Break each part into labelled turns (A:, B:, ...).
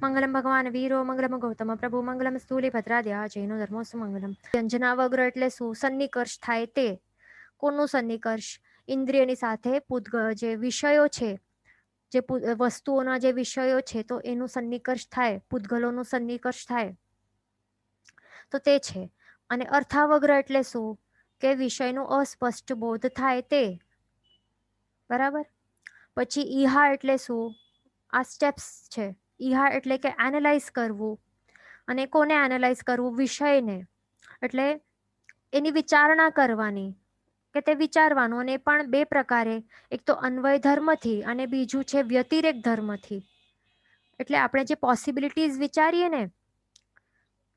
A: મંગલમ ભગવાન વીરો મંગલમ ગૌતમ પ્રભુ મંગલમ સ્થૂલિભદ્રાદ્યા જૈનો ધર્મોસ્તુ મંગલમ. વ્યંજના વગ્ર એટલે શું? સન્નિકર્ષ થાય તે. કોનું સન્નિકર્ષ? ઇન્દ્રિયની સાથે જે વિષયો છે, જે વસ્તુઓના જે વિષયો છે, તો એનું સન્નિકર્ષ થાય, પૂતગલોનું સન્નિકર્ષ થાય તો તે છે. અને અર્થાવગ્ર એટલે શું? કે વિષયનું અસ્પષ્ટ બોધ થાય તે. બરાબર. પછી ઈહા એટલે શું? આ સ્ટેપ્સ છે. ઈહા એટલે કે એનાલાઇઝ કરવું. અને કોને એનાલાઇઝ કરવું? વિષયને. એટલે એની વિચારણા કરવાની, કે તે વિચારવાનું. અને પણ બે પ્રકારે, એક તો અન્વય ધર્મથી અને બીજું છે વ્યતિરેક ધર્મથી. એટલે આપણે જે પોસિબિલિટીઝ વિચારીએ ને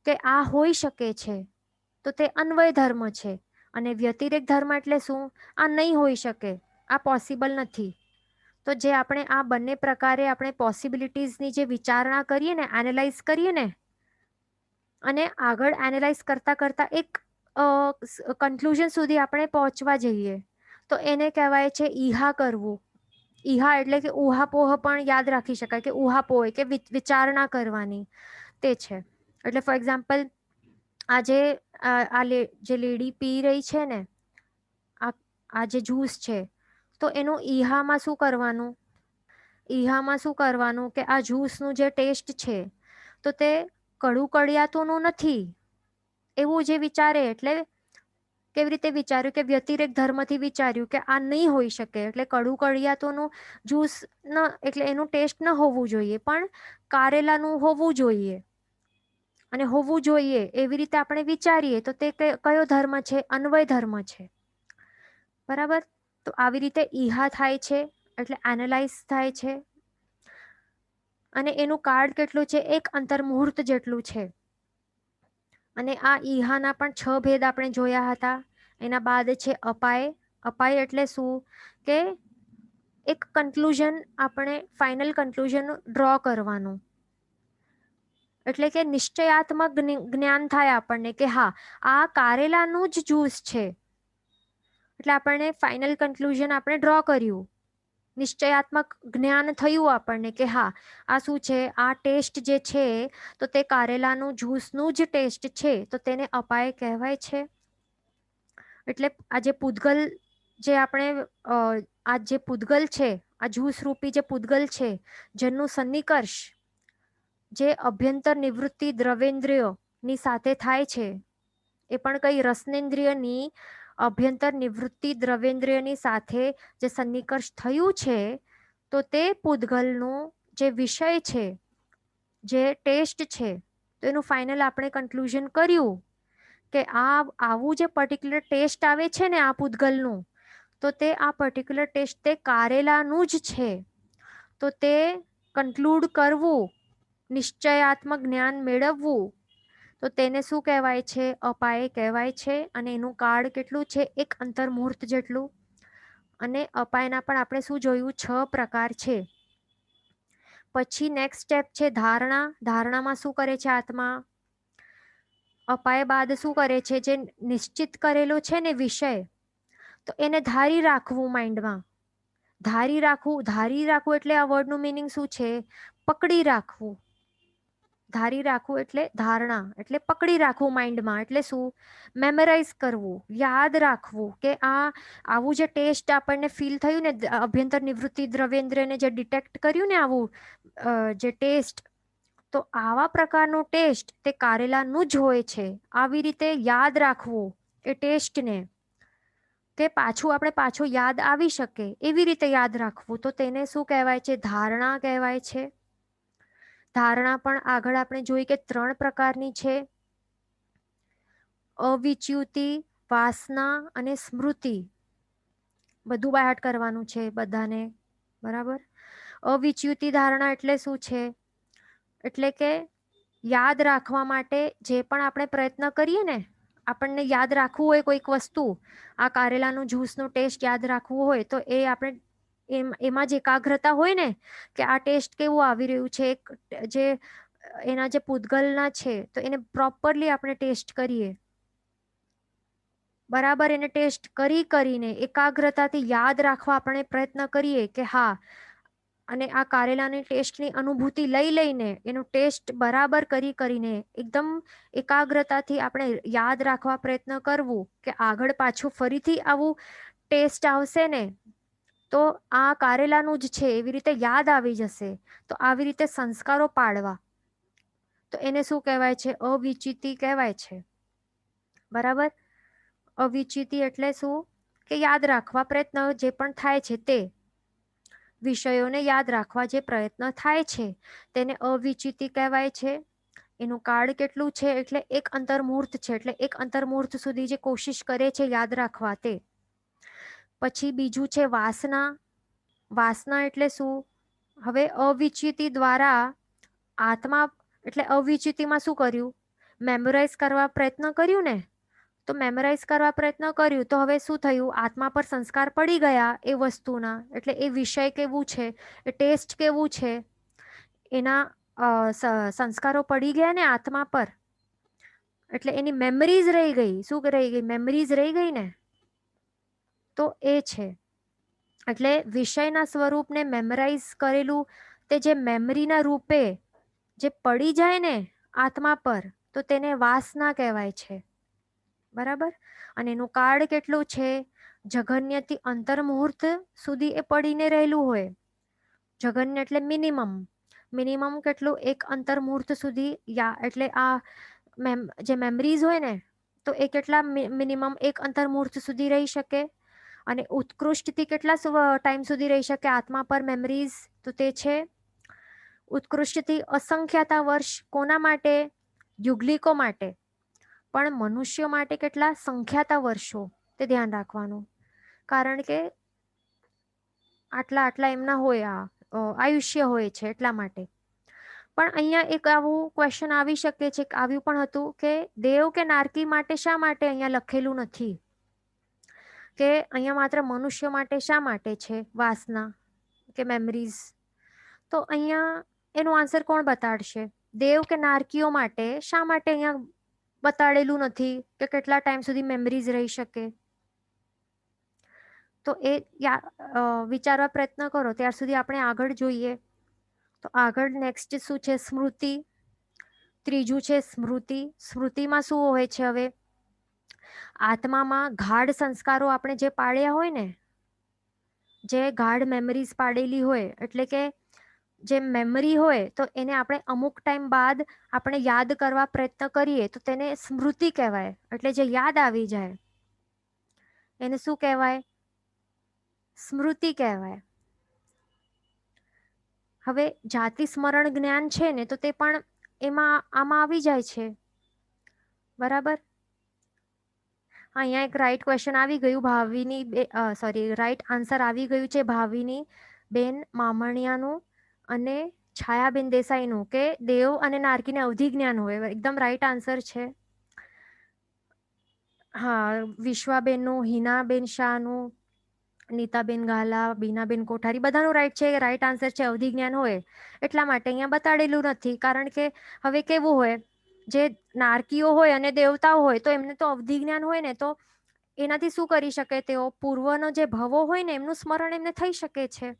A: કે આ હોઈ શકે છે, તો તે અન્વય ધર્મ છે. અને વ્યતિરેક ધર્મ એટલે શું? આ નહીં હોઈ શકે, આ પોસિબલ નથી. તો જે આપણે આ બંને પ્રકારે આપણે પોસિબિલિટીઝની જે વિચારણા કરીએ ને, એનાલાઇઝ કરીએ ને, અને આગળ એનાલાઇઝ કરતા કરતા એક કન્ક્લુઝન સુધી આપણે પહોંચવા જઈએ, તો એને કહેવાય છે ઈહા કરવું. ઈહા એટલે કે ઉહાપોહ પણ યાદ રાખી શકાય, કે ઉહાપોહ કે વિચારણા કરવાની, તે છે. એટલે ફોર એક્ઝામ્પલ, આજે જે લેડી પી રહી છે ને, આ જે જ્યુસ છે, તો એનું ઈહામાં શું કરવાનું? ઈહામાં શું કરવાનું? કે આ જ્યુસનું જે ટેસ્ટ છે, તો તે કડું કડિયાતુંનું નથી એવું જે વિચારે. એટલે કેવી રીતે વિચાર્યું? કે વ્યતિરેક ધર્મથી વિચાર્યું કે આ નહીં હોઈ શકે, એટલે કડું કડિયાતુંનું જ્યુસ એટલે એનું ટેસ્ટ ન હોવું જોઈએ, પણ કારેલાનું હોવું જોઈએ. અને હોવું જોઈએ એવી રીતે આપણે વિચારીએ તો તે કયો ધર્મ છે? અન્વય ધર્મ છે. બરાબર. તો આવી રીતે ઈહા થાય છે, એટલે એનાલાઇઝ થાય છે. અને એનું કાર્ડ કેટલું છે? એક અંતર્મુહૂર્ત જેટલું છે. અને આ ઈહાના પણ 6 ભેદ આપણે જોયા હતા. એના બાદ છે અપાય. અપાય એટલે શું? કે એક કન્ક્લુઝન, આપણે ફાઇનલ કન્ક્લુઝન ડ્રો કરવાનું. એટલે કે નિશ્ચયાત્મક જ્ઞાન થાય આપણને કે હા, આ કારેલાનું જ જ્યુસ છે. એટલે આપણને ફાઇનલ કન્ક્લુઝન આપણે ડ્રો કર્યું, નિશ્ચયાત્મક જ્ઞાન થયું આપણને કે હા, આ શું છે? આ ટેસ્ટ જે છે, તો તે કારેલાનું જ્યુસનું જ ટેસ્ટ છે, તો તેને અપાય કહેવાય છે. એટલે આ જે પૂતગલ, જે આપણે આ જે પૂતગલ છે, આ જ્યુસ રૂપી જે પૂતગલ છે, જેનું સન્નિકર્ષ જે અભ્યંતર નિવૃત્તિ દ્રવેન્દ્રિયો ની સાથે થાય છે, એ પણ કઈ રસનેન્દ્રિયની અભ્યંતર નિવૃત્તિ દ્રવેન્દ્રિયની સાથે જે સન્નિકર્ષ થયું છે, તો તે પૂતગલનું જે વિષય છે, જે ટેસ્ટ છે, તો એનું ફાઇનલ આપણે કન્ક્લુઝન કર્યું કે આવું જે પર્ટિક્યુલર ટેસ્ટ આવે છે ને આ પૂતગલનું, તો તે આ પર્ટિક્યુલર ટેસ્ટ તે કારેલાનું જ છે. તો તે કન્ક્લુડ કરવું, નિશ્ચયાત્મક જ્ઞાન મેળવવું, તો તેને શું કહેવાય છે? અપાય કહેવાય છે. અને એનું કાર્ડ કેટલું છે? એક અંતર્મુહૂર્ત જેટલું. અને અપાયના પણ આપણે શું જોયું? 6 પ્રકાર છે. પછી નેક્સ્ટ સ્ટેપ છે ધારણા. ધારણામાં શું કરે છે આત્મા? અપાય બાદ શું કરે છે? જે નિશ્ચિત કરેલો છે ને વિષય, તો એને ધારી રાખવું માઇન્ડમાં. ધારી રાખવું. ધારી રાખવું એટલે આ વર્ડનું મિનિંગ શું છે? પકડી રાખવું. ધારી રાખવું એટલે ધારણા, એટલે પકડી રાખવું માઇન્ડમાં. એટલે શું? મેમરાઇઝ કરવું, યાદ રાખવું કે આ આવું જે ટેસ્ટ આપણને ફીલ થયું ને, અભ્યંતર નિવૃત્તિ દ્રવેન્દ્રને જે ડિટેક્ટ કર્યું ને, આવું જે ટેસ્ટ, તો આવા પ્રકારનું ટેસ્ટ તે કારેલાનું જ હોય છે. આવી રીતે યાદ રાખવું એ ટેસ્ટને, કે પાછું યાદ આવી શકે એવી રીતે યાદ રાખવું, તો તેને શું કહેવાય છે? ધારણા કહેવાય છે. ધારણા પણ આગળ આપણે જોઈ કે 3 પ્રકારની છે: અવિચ્યુતિ, વાસના અને સ્મૃતિ. બધું બાયહાટ કરવાનું છે બધાને. બરાબર. અવિચ્યુતિ ધારણા એટલે શું છે? એટલે કે યાદ રાખવા માટે જે પણ આપણે પ્રયત્ન કરીએ ને, આપણને યાદ રાખવું હોય કોઈક વસ્તુ, આ કારેલાનું જ્યુસનો ટેસ્ટ યાદ રાખવું હોય, તો એ આપણે એમાં જ એકાગ્રતા હોય ને, કે આ ટેસ્ટ કેવું આવી રહ્યું છે, જે એના જે પૂતગલના છે, તો એને પ્રોપરલી આપણે ટેસ્ટ કરીએ. બરાબર. એને ટેસ્ટ કરીને એકાગ્રતાથી યાદ રાખવા આપણે પ્રયત્ન કરીએ કે હા, અને આ કારેલાની ટેસ્ટની અનુભૂતિ લઈને એનો ટેસ્ટ બરાબર કરીને એકદમ એકાગ્રતાથી આપણે યાદ રાખવા પ્રયત્ન કરવું કે આગળ પાછું ફરીથી આવું ટેસ્ટ આવશે ને તો આ કારેલાનું જ છે એવી રીતે યાદ આવી જશે. તો આવી રીતે સંસ્કારો પાડવા, તો એને શું કહેવાય છે? અવિચિતિ કહેવાય છે. બરાબર. અવિચિતિ એટલે શું? કે યાદ રાખવા પ્રયત્ન જે પણ થાય છે તે વિષયોને યાદ રાખવા જે પ્રયત્ન થાય છે તેને અવિચિતિ કહેવાય છે. એનું કાળ કેટલું છે? એટલે એક અંતર્મુહૂર્ત છે, એટલે એક અંતર્મુહૂર્ત સુધી જે કોશિશ કરે છે યાદ રાખવા તે. પછી બીજું છે વાસના. વાસના એટલે શું? હવે અવિચિતિ દ્વારા આત્મા, એટલે અવિચિતિમાં શું કર્યું? મેમોરાઈઝ કરવા પ્રયત્ન કર્યું ને, તો મેમોરાઈઝ કરવા પ્રયત્ન કર્યું તો હવે શું થયું? આત્મા પર સંસ્કાર પડી ગયા એ વસ્તુના, એટલે એ વિષય કેવું છે, એ ટેસ્ટ કેવું છે, એના સંસ્કારો પડી ગયા ને આત્મા પર, એટલે એની મેમરીઝ રહી ગઈ. શું રહી ગઈ? મેમરીઝ રહી ગઈ ને. તો એ છે, એટલે વિષયના સ્વરૂપને મેમરાઈઝ કરેલું તે જે મેમરીના રૂપે જે પડી જાય ને આત્મા પર, તો તેને વાસના કહેવાય છે. બરાબર. અને એનું કાળ કેટલું છે? જઘન્યથી અંતર્મુહૂર્ત સુધી એ પડીને રહેલું હોય. જઘન્ય એટલે મિનિમમ. મિનિમમ કેટલું? એક અંતર્મુહૂર્ત સુધી. એટલે આ જે મેમરીઝ હોય ને તો એ કેટલા મિનિમમ એક અંતર્મુહૂર્ત સુધી રહી શકે. અને ઉત્કૃષ્ટથી કેટલા ટાઈમ સુધી રહી શકે આત્મા પર મેમરીઝ? તો તે છે ઉત્કૃષ્ટથી અસંખ્યાતા વર્ષ. કોના માટે? યુગલિકો માટે. પણ મનુષ્યો માટે કેટલા? સંખ્યાતા વર્ષો. તે ધ્યાન રાખવાનું, કારણ કે આટલા આટલા એમના હોય, આયુષ્ય હોય છે એટલા માટે. પણ અહીંયા એક આવું ક્વેશ્ચન આવી શકે છે, આવ્યું પણ હતું કે દેવ કે નારકી માટે શા માટે અહીંયા લખેલું નથી, કે અહીંયા માત્ર મનુષ્ય માટે શા માટે છે વાસના કે મેમરીઝ? તો અહીંયા એનો આન્સર કોણ બતાડશે? દેવ કે નારકીઓ માટે શા માટે અહીંયા બતાડેલું નથી કે કેટલા ટાઈમ સુધી મેમરીઝ રહી શકે? તો એ વિચારવા પ્રયત્ન કરો. ત્યાર સુધી આપણે આગળ જોઈએ. તો આગળ નેક્સ્ટ શું છે? સ્મૃતિ. ત્રીજું છે સ્મૃતિ. સ્મૃતિમાં શું હોય છે? હવે આત્મામાં ગાઢ સંસ્કારો આપણે જે પાડ્યા હોય ને, જે ગાઢ મેમરીઝ પાડેલી હોય, એટલે કે જે મેમરી હોય તો એને આપણે અમુક ટાઈમ બાદ આપણે યાદ કરવા પ્રયત્ન કરીએ તો તેને સ્મૃતિ કહેવાય. એટલે જે યાદ આવી જાય એને શું કહેવાય? સ્મૃતિ કહેવાય. હવે જાતિ સ્મરણ જ્ઞાન છે ને તો તે પણ આમાં આવી જાય છે. બરાબર. અહીંયા એક રાઈટ ક્વેશ્ચન આવી ગયું. રાઈટ આન્સર આવી ગયું છે ભાવિની બેન મામણિયાનું અને છાયાબેન દેસાઈનું, કે દેવ અને નારકીને અવધિ જ્ઞાન હોય. એકદમ રાઈટ આન્સર છે. હા, વિશ્વાબેનનું, હિનાબેન શાહનું, નીતાબેન ગાલા, બીનાબેન કોઠારી, બધાનું રાઈટ છે. રાઈટ આન્સર છે અવધિ જ્ઞાન હોય. એટલા માટે અહીંયા બતાડેલું નથી, કારણ કે હવે કેવું હોય, જે નારકીઓ હોય અને દેવતાઓ હોય તો એમને તો અવધિ જ્ઞાન હોય ને, તો એનાથી શું કરી શકે? તેઓ પૂર્વનો જે ભવો હોય ને એમનું સ્મરણ એમને થઈ શકે છે.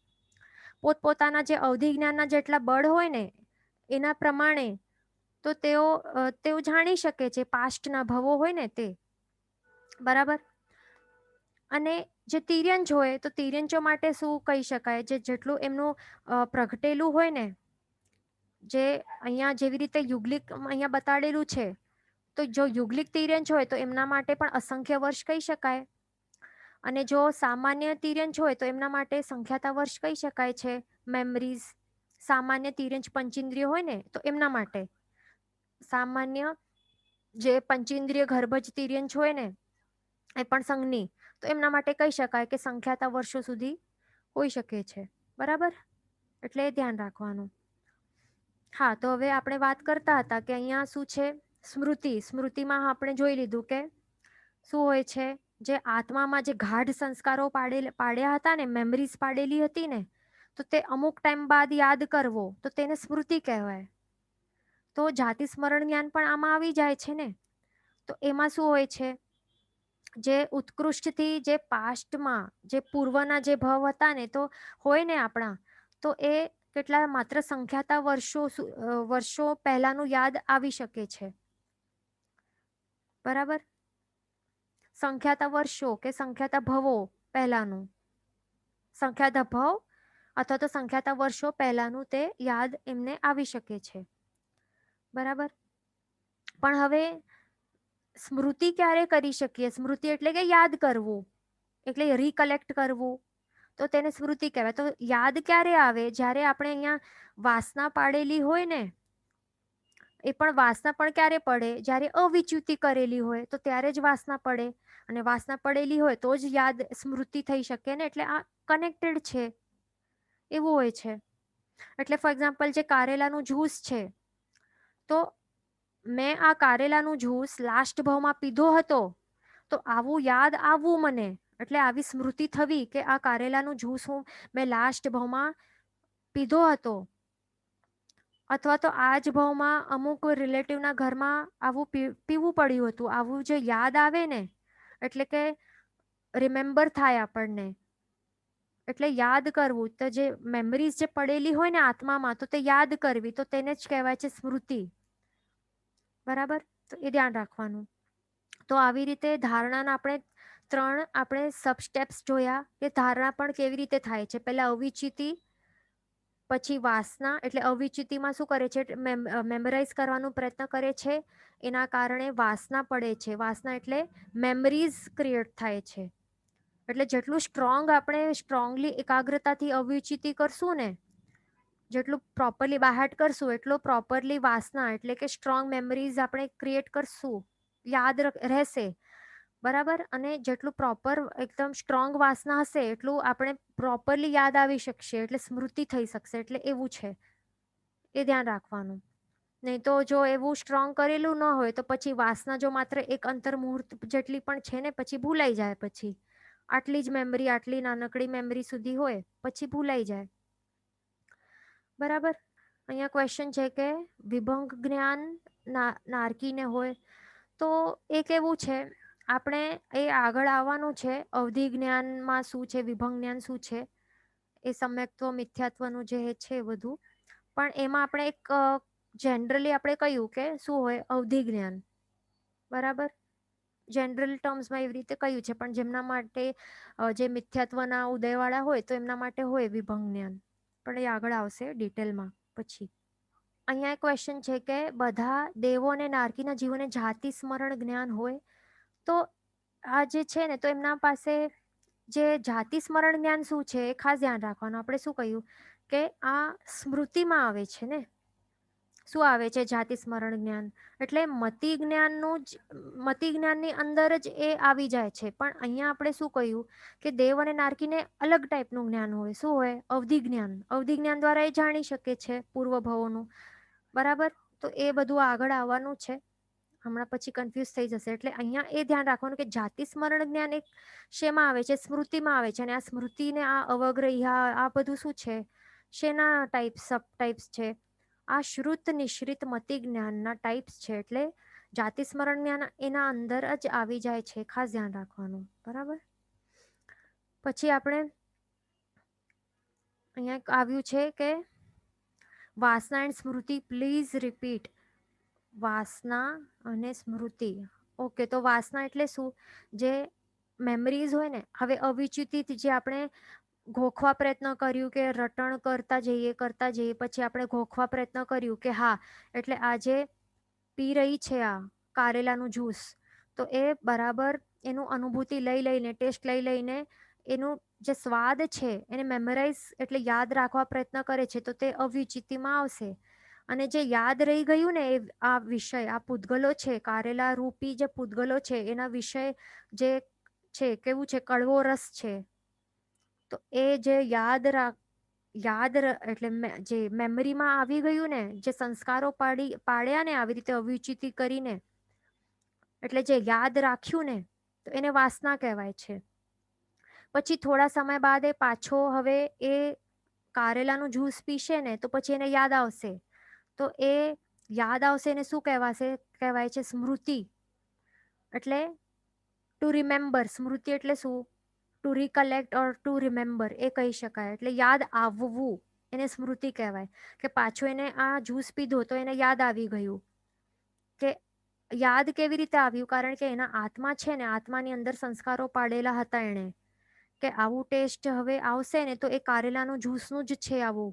A: પોતપોતાના જે અવધિ જ્ઞાનના જેટલા બળ હોય ને એના પ્રમાણે તો તેઓ જાણી શકે છે પાસ્ટના ભવો હોય ને તે. બરાબર. અને જે તિર્યંચ હોય તો તિર્યંચો માટે શું કહી શકાય? જેટલું એમનું પ્રગટેલું હોય ને, જે અહીંયા જેવી રીતે યુગલિક અહીંયા બતાડેલું છે, તો જો યુગલિક તિર્યંચ હોય તો એમના માટે પણ અસંખ્ય વર્ષ કહી શકાય. અને જો સામાન્ય તિર્યંચ હોય તો એમના માટે સંખ્યાતા વર્ષ કહી શકાય છે. મેમરીઝ સામાન્ય તિર્યંચ પંચેન્દ્રિય હોય ને તો એમના માટે સામાન્ય જે પંચેન્દ્રિય ગર્ભજ તિર્યંચ હોય ને એ પણ સંઘની, તો એમના માટે કહી શકાય કે સંખ્યાતા વર્ષો સુધી હોઈ શકે છે. બરાબર. એટલે ધ્યાન રાખવાનું. હા, તો હવે આપણે વાત કરતા હતા કે અહીંયા શું છે? સ્મૃતિ. સ્મૃતિમાં આપણે જોઈ લીધું કે શું હોય છે? જે આત્મામાં જે ગાઢ સંસ્કારો પાડ્યા હતા ને, મેમરીઝ પાડેલી હતી ને, તો તે અમુક ટાઈમ બાદ યાદ કરવો તો તેને સ્મૃતિ કહેવાય. તો જાતિ સ્મરણ જ્ઞાન પણ આમાં આવી જાય છે ને. તો એમાં શું હોય છે? જે ઉત્કૃષ્ટથી જે પાસ્ટમાં જે પૂર્વના જે ભવ હતા ને તો હોય ને આપણા, તો એ કેટલા માત્ર સંખ્યાતા વર્ષો પહેલાનું યાદ આવી શકે છે. બરાબર, સંખ્યાતા વર્ષો કે સંખ્યાતા ભવો પહેલાનું, સંખ્યાતા ભવ અથવા તો સંખ્યાતા વર્ષો પહેલાનું તે યાદ એમને આવી શકે છે. બરાબર, પણ હવે સ્મૃતિ ક્યારે કરી શકીએ? સ્મૃતિ એટલે કે યાદ કરવું, એટલે રિકલેક્ટ કરવું, તો તેને સ્મૃતિ કહેવાય. તો યાદ ક્યારે આવે? જ્યારે આપણે અહીંયા વાસના પાડેલી હોય ને, એ પણ વાસના પણ ક્યારે પડે? જ્યારે અવિચ્યુતિ કરેલી હોય તો ત્યારે જ વાસના પડે, અને વાસના પડેલી હોય તો જ યાદ સ્મૃતિ થઈ શકે ને. એટલે આ કનેક્ટેડ છે, એવું હોય છે. એટલે ફોર એક્ઝામ્પલ, જે કારેલાનું જ્યુસ છે, તો મેં આ કારેલાનું જ્યુસ લાસ્ટ ભાવમાં પીધો હતો, તો આવું યાદ આવવું મને, એટલે આવી સ્મૃતિ થવી કે આ કારેલાનું જ્યુસ મેં લાસ્ટ ભાવમાં પીધો હતો, અથવા તો આ જ ભાવમાં અમુક રિલેટિવના ઘરમાં આવું પીવું પડ્યું હતું. આવું જે યાદ આવે ને, એટલે કે રિમેમ્બર થાય આપણને, એટલે યાદ કરવું. તો જે મેમરીઝ જે પડેલી હોય ને આત્મામાં, તો તે યાદ કરવી, તો તેને જ કહેવાય છે સ્મૃતિ. બરાબર, તો એ ધ્યાન રાખવાનું. તો આવી રીતે ધારણાના આપણે સબ સ્ટેપ્સ જોયા કે ધારણા પણ કેવી રીતે થાય છે. પહેલા અવિચિતિ, પછી વાસના. એટલે અવિચિતિમાં શું કરે છે? મેમરાઇઝ કરવાનો પ્રયત્ન કરે છે, એના કારણે વાસના પડે છે. વાસના એટલે મેમરીઝ ક્રિએટ થાય છે. એટલે જેટલું સ્ટ્રોંગલી એકાગ્રતાથી અવિચિતિ કરશું ને, જેટલું પ્રોપરલી બાહેટ કરશું, એટલો પ્રોપરલી વાસના એટલે કે સ્ટ્રોંગ મેમરીઝ આપણે ક્રિએટ કરશું, યાદ રહેશે. બરાબર, અને જેટલું પ્રોપર એકદમ સ્ટ્રોંગ વાસના હશે એટલું આપણે પ્રોપરલી યાદ આવી શકશે, એટલે સ્મૃતિ થઈ શકશે. એટલે એવું છે, એ ધ્યાન રાખવાનું. નહીં તો જો એવું સ્ટ્રોંગ કરેલું ન હોય તો પછી વાસના જો માત્ર એક અંતર મુહૂર્ત જેટલી પણ છે ને, પછી ભૂલાઈ જાય. પછી આટલી જ મેમરી, આટલી નાનકડી મેમરી સુધી હોય, પછી ભૂલાઈ જાય. બરાબર, અહીંયા ક્વેશ્ચન છે કે વિભંગ જ્ઞાન નારકીને હોય તો એ કેવું છે? આપણે એ આગળ આવવાનું છે. અવધિ જ્ઞાનમાં શું છે, વિભંગ જ્ઞાન શું છે, એ સમ્યક્ત્વ મિથ્યાત્વનું જે છે બધું. પણ એમાં આપણે એક જનરલી આપણે કહ્યું કે શું હોય? અવધિ જ્ઞાન. બરાબર, જનરલ ટર્મ્સમાં એવી રીતે કહ્યું છે. પણ જેમના માટે જે મિથ્યાત્વના ઉદયવાળા હોય, તો એમના માટે હોય વિભંગ જ્ઞાન. પણ એ આગળ આવશે ડિટેલમાં પછી. અહીંયા ક્વેશ્ચન છે કે બધા દેવો અને નારકીના જીવોને જાતિ સ્મરણ જ્ઞાન હોય તો આ જે છે ને, તો એમના પાસે જે જાતિ સ્મરણ જ્ઞાન શું છે એ ખાસ ધ્યાન રાખવાનું. આપણે શું કહ્યું કે આ સ્મૃતિમાં આવે છે ને. શું આવે છે? જાતિ સ્મરણ જ્ઞાન. એટલે મતિ જ્ઞાનની અંદર જ એ આવી જાય છે. પણ અહીંયા આપણે શું કહ્યું કે દેવ અને નારકીને અલગ ટાઈપનું જ્ઞાન હોય. શું હોય? અવધિ જ્ઞાન. અવધિ જ્ઞાન દ્વારા એ જાણી શકે છે પૂર્વ ભવોનું. બરાબર, તો એ બધું આગળ આવવાનું છે. હમણાં પછી કન્ફ્યુઝ થઈ જશે. એટલે અહીંયા એ ધ્યાન રાખવાનું કે જાતિ સ્મરણ જ્ઞાન એક શેમાં આવે છે? સ્મૃતિમાં આવે છે. અને આ સ્મૃતિને આ અવગ્રહ્યા આ બધું શું છે? શેના સબ ટાઈપ્સ છે? આ શ્રુત નિશ્રિત મતિ જ્ઞાનના ટાઈપ્સ છે. એટલે જાતિ સ્મરણ જ્ઞાન એના અંદર જ આવી જાય છે. ખાસ ધ્યાન રાખવાનું. બરાબર, પછી આપણે અહીંયા આવ્યું છે કે વાસના એન્ડ સ્મૃતિ. Please repeat. વાસના અને સ્મૃતિ. ઓકે, તો વાસના એટલે શું? જે મેમરીઝ હોય ને, હવે અવિચિત જે આપણે ગોખવા પ્રયત્ન કર્યું કે રટણ કરતા જઈએ, પછી આપણે ગોખવા પ્રયત્ન કર્યું કે હા, એટલે આજે પી રહી છે આ કારેલાનું જ્યુસ, તો એ બરાબર એનું અનુભૂતિ લઈને, ટેસ્ટ લઈને એનું જે સ્વાદ છે એને મેમરાઇઝ એટલે યાદ રાખવા પ્રયત્ન કરે છે, તો તે અવિચિતિમાં આવશે. અને જે યાદ રહી ગયું ને, એ આ વિષય, આ પૂતગલો છે, કારેલા રૂપી જે પૂતગલો છે, એના વિષય જે છે કેવું છે? કડવો રસ છે. તો એ જે એટલે જે મેમરીમાં આવી ગયું ને, જે સંસ્કારો પાડ્યા ને આવી રીતે અવિચિતિ કરીને, એટલે જે યાદ રાખ્યું ને, તો એને વાસના કહેવાય છે. પછી થોડા સમય બાદ એ પાછો હવે એ કારેલાનું જ્યુસ પીશે ને, તો પછી એને યાદ આવશે. તો એ યાદ આવશે એને શું કહેવાય છે? સ્મૃતિ. એટલે ટુ રિમેમ્બર. સ્મૃતિ એટલે શું? ટુ રિકલેક્ટ ઓર ટુ રિમેમ્બર એ કહી શકાય. એટલે યાદ આવવું, એને સ્મૃતિ કહેવાય. કે પાછું એને આ જ્યુસ પીધો તો એને યાદ આવી ગયું. કે યાદ કેવી રીતે આવ્યું? કારણ કે એના આત્મા છે ને, આત્માની અંદર સંસ્કારો પાડેલા હતા એણે, કે આવું ટેસ્ટ હવે આવશે ને તો એ કારેલાનું જ્યુસનું જ છે આવું.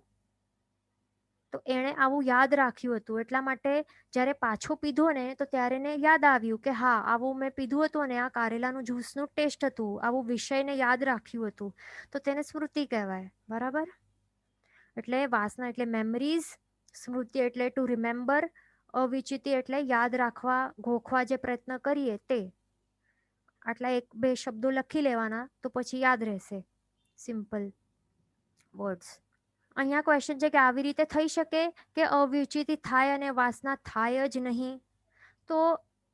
A: તો એણે આવું યાદ રાખ્યું હતું. એટલા માટે જ્યારે પાછો પીધો ને તો ત્યારે એને યાદ આવ્યું કે હા, આવું મેં પીધું હતું અને આ કારેલાનું જ્યુસનું ટેસ્ટ હતું. આવું વિષયને યાદ રાખ્યું હતું. તો તેને સ્મૃતિ કહેવાય. બરાબર? એટલે વાસના એટલે મેમરીઝ, સ્મૃતિ એટલે ટુ રિમેમ્બર, અવિચિતિ એટલે યાદ રાખવા, ગોખવા જે પ્રયત્ન કરીએ તે. આટલા 1-2 શબ્દો લખી લેવાના તો પછી યાદ રહેશે. Simple words. અહીંયા ક્વેશ્ચન છે કે આવી રીતે થઈ શકે કે અવિચિતિ થાય અને વાસના થાય જ નહીં? તો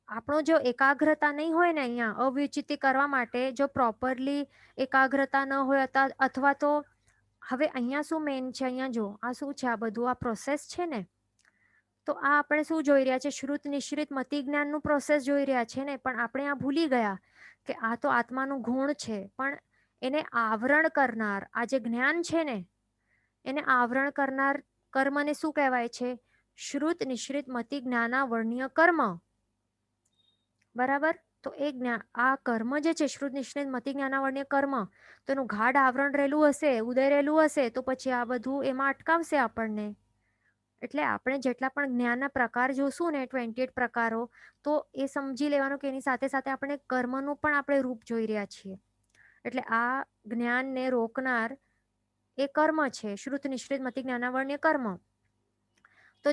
A: આપણો જો એકાગ્રતા નહીં હોય ને અહીંયા અવિચિતિ કરવા માટે, જો પ્રોપરલી એકાગ્રતા ન હોય, અથવા તો હવે અહીંયા શું મેઇન છે, અહીંયા જો આ શું છે, આ બધું આ પ્રોસેસ છે ને, તો આ આપણે શું જોઈ રહ્યા છે? શ્રુત નિશ્રિત મતિ જ્ઞાનનું પ્રોસેસ જોઈ રહ્યા છે ને. પણ આપણે આ ભૂલી ગયા કે આ તો આત્માનું ગુણ છે, પણ એને આવરણ કરનાર આ જે જ્ઞાન છે ને, એને આવરણ કરનાર કર્મને શું કહેવાય છે? શ્રુત નિશ્રિત મતિ જ્ઞાનાવર્ણ્ય કર્મ. બરાબર? તો એ આ કર્મ જે છે, શ્રુત નિશ્રિત મતિ જ્ઞાનાવર્ણ્ય કર્મ, તો એનું ગાઢ આવરણ રહેલું હશે, ઉદય રહેલું હશે, તો પછી આ બધું એમાં અટકાવશે આપણને. એટલે આપણે જેટલા પણ જ્ઞાનના પ્રકાર જોશું ને, 28 પ્રકારો, તો એ સમજી લેવાનું કે એની સાથે સાથે આપણે કર્મનું પણ આપણે રૂપ જોઈ રહ્યા છીએ. એટલે આ જ્ઞાનને રોકનાર એ કર્મ છે, શ્રુત નિશ્રિત મતિ જ્ઞાનાવર્ણ્ય કર્મ. તો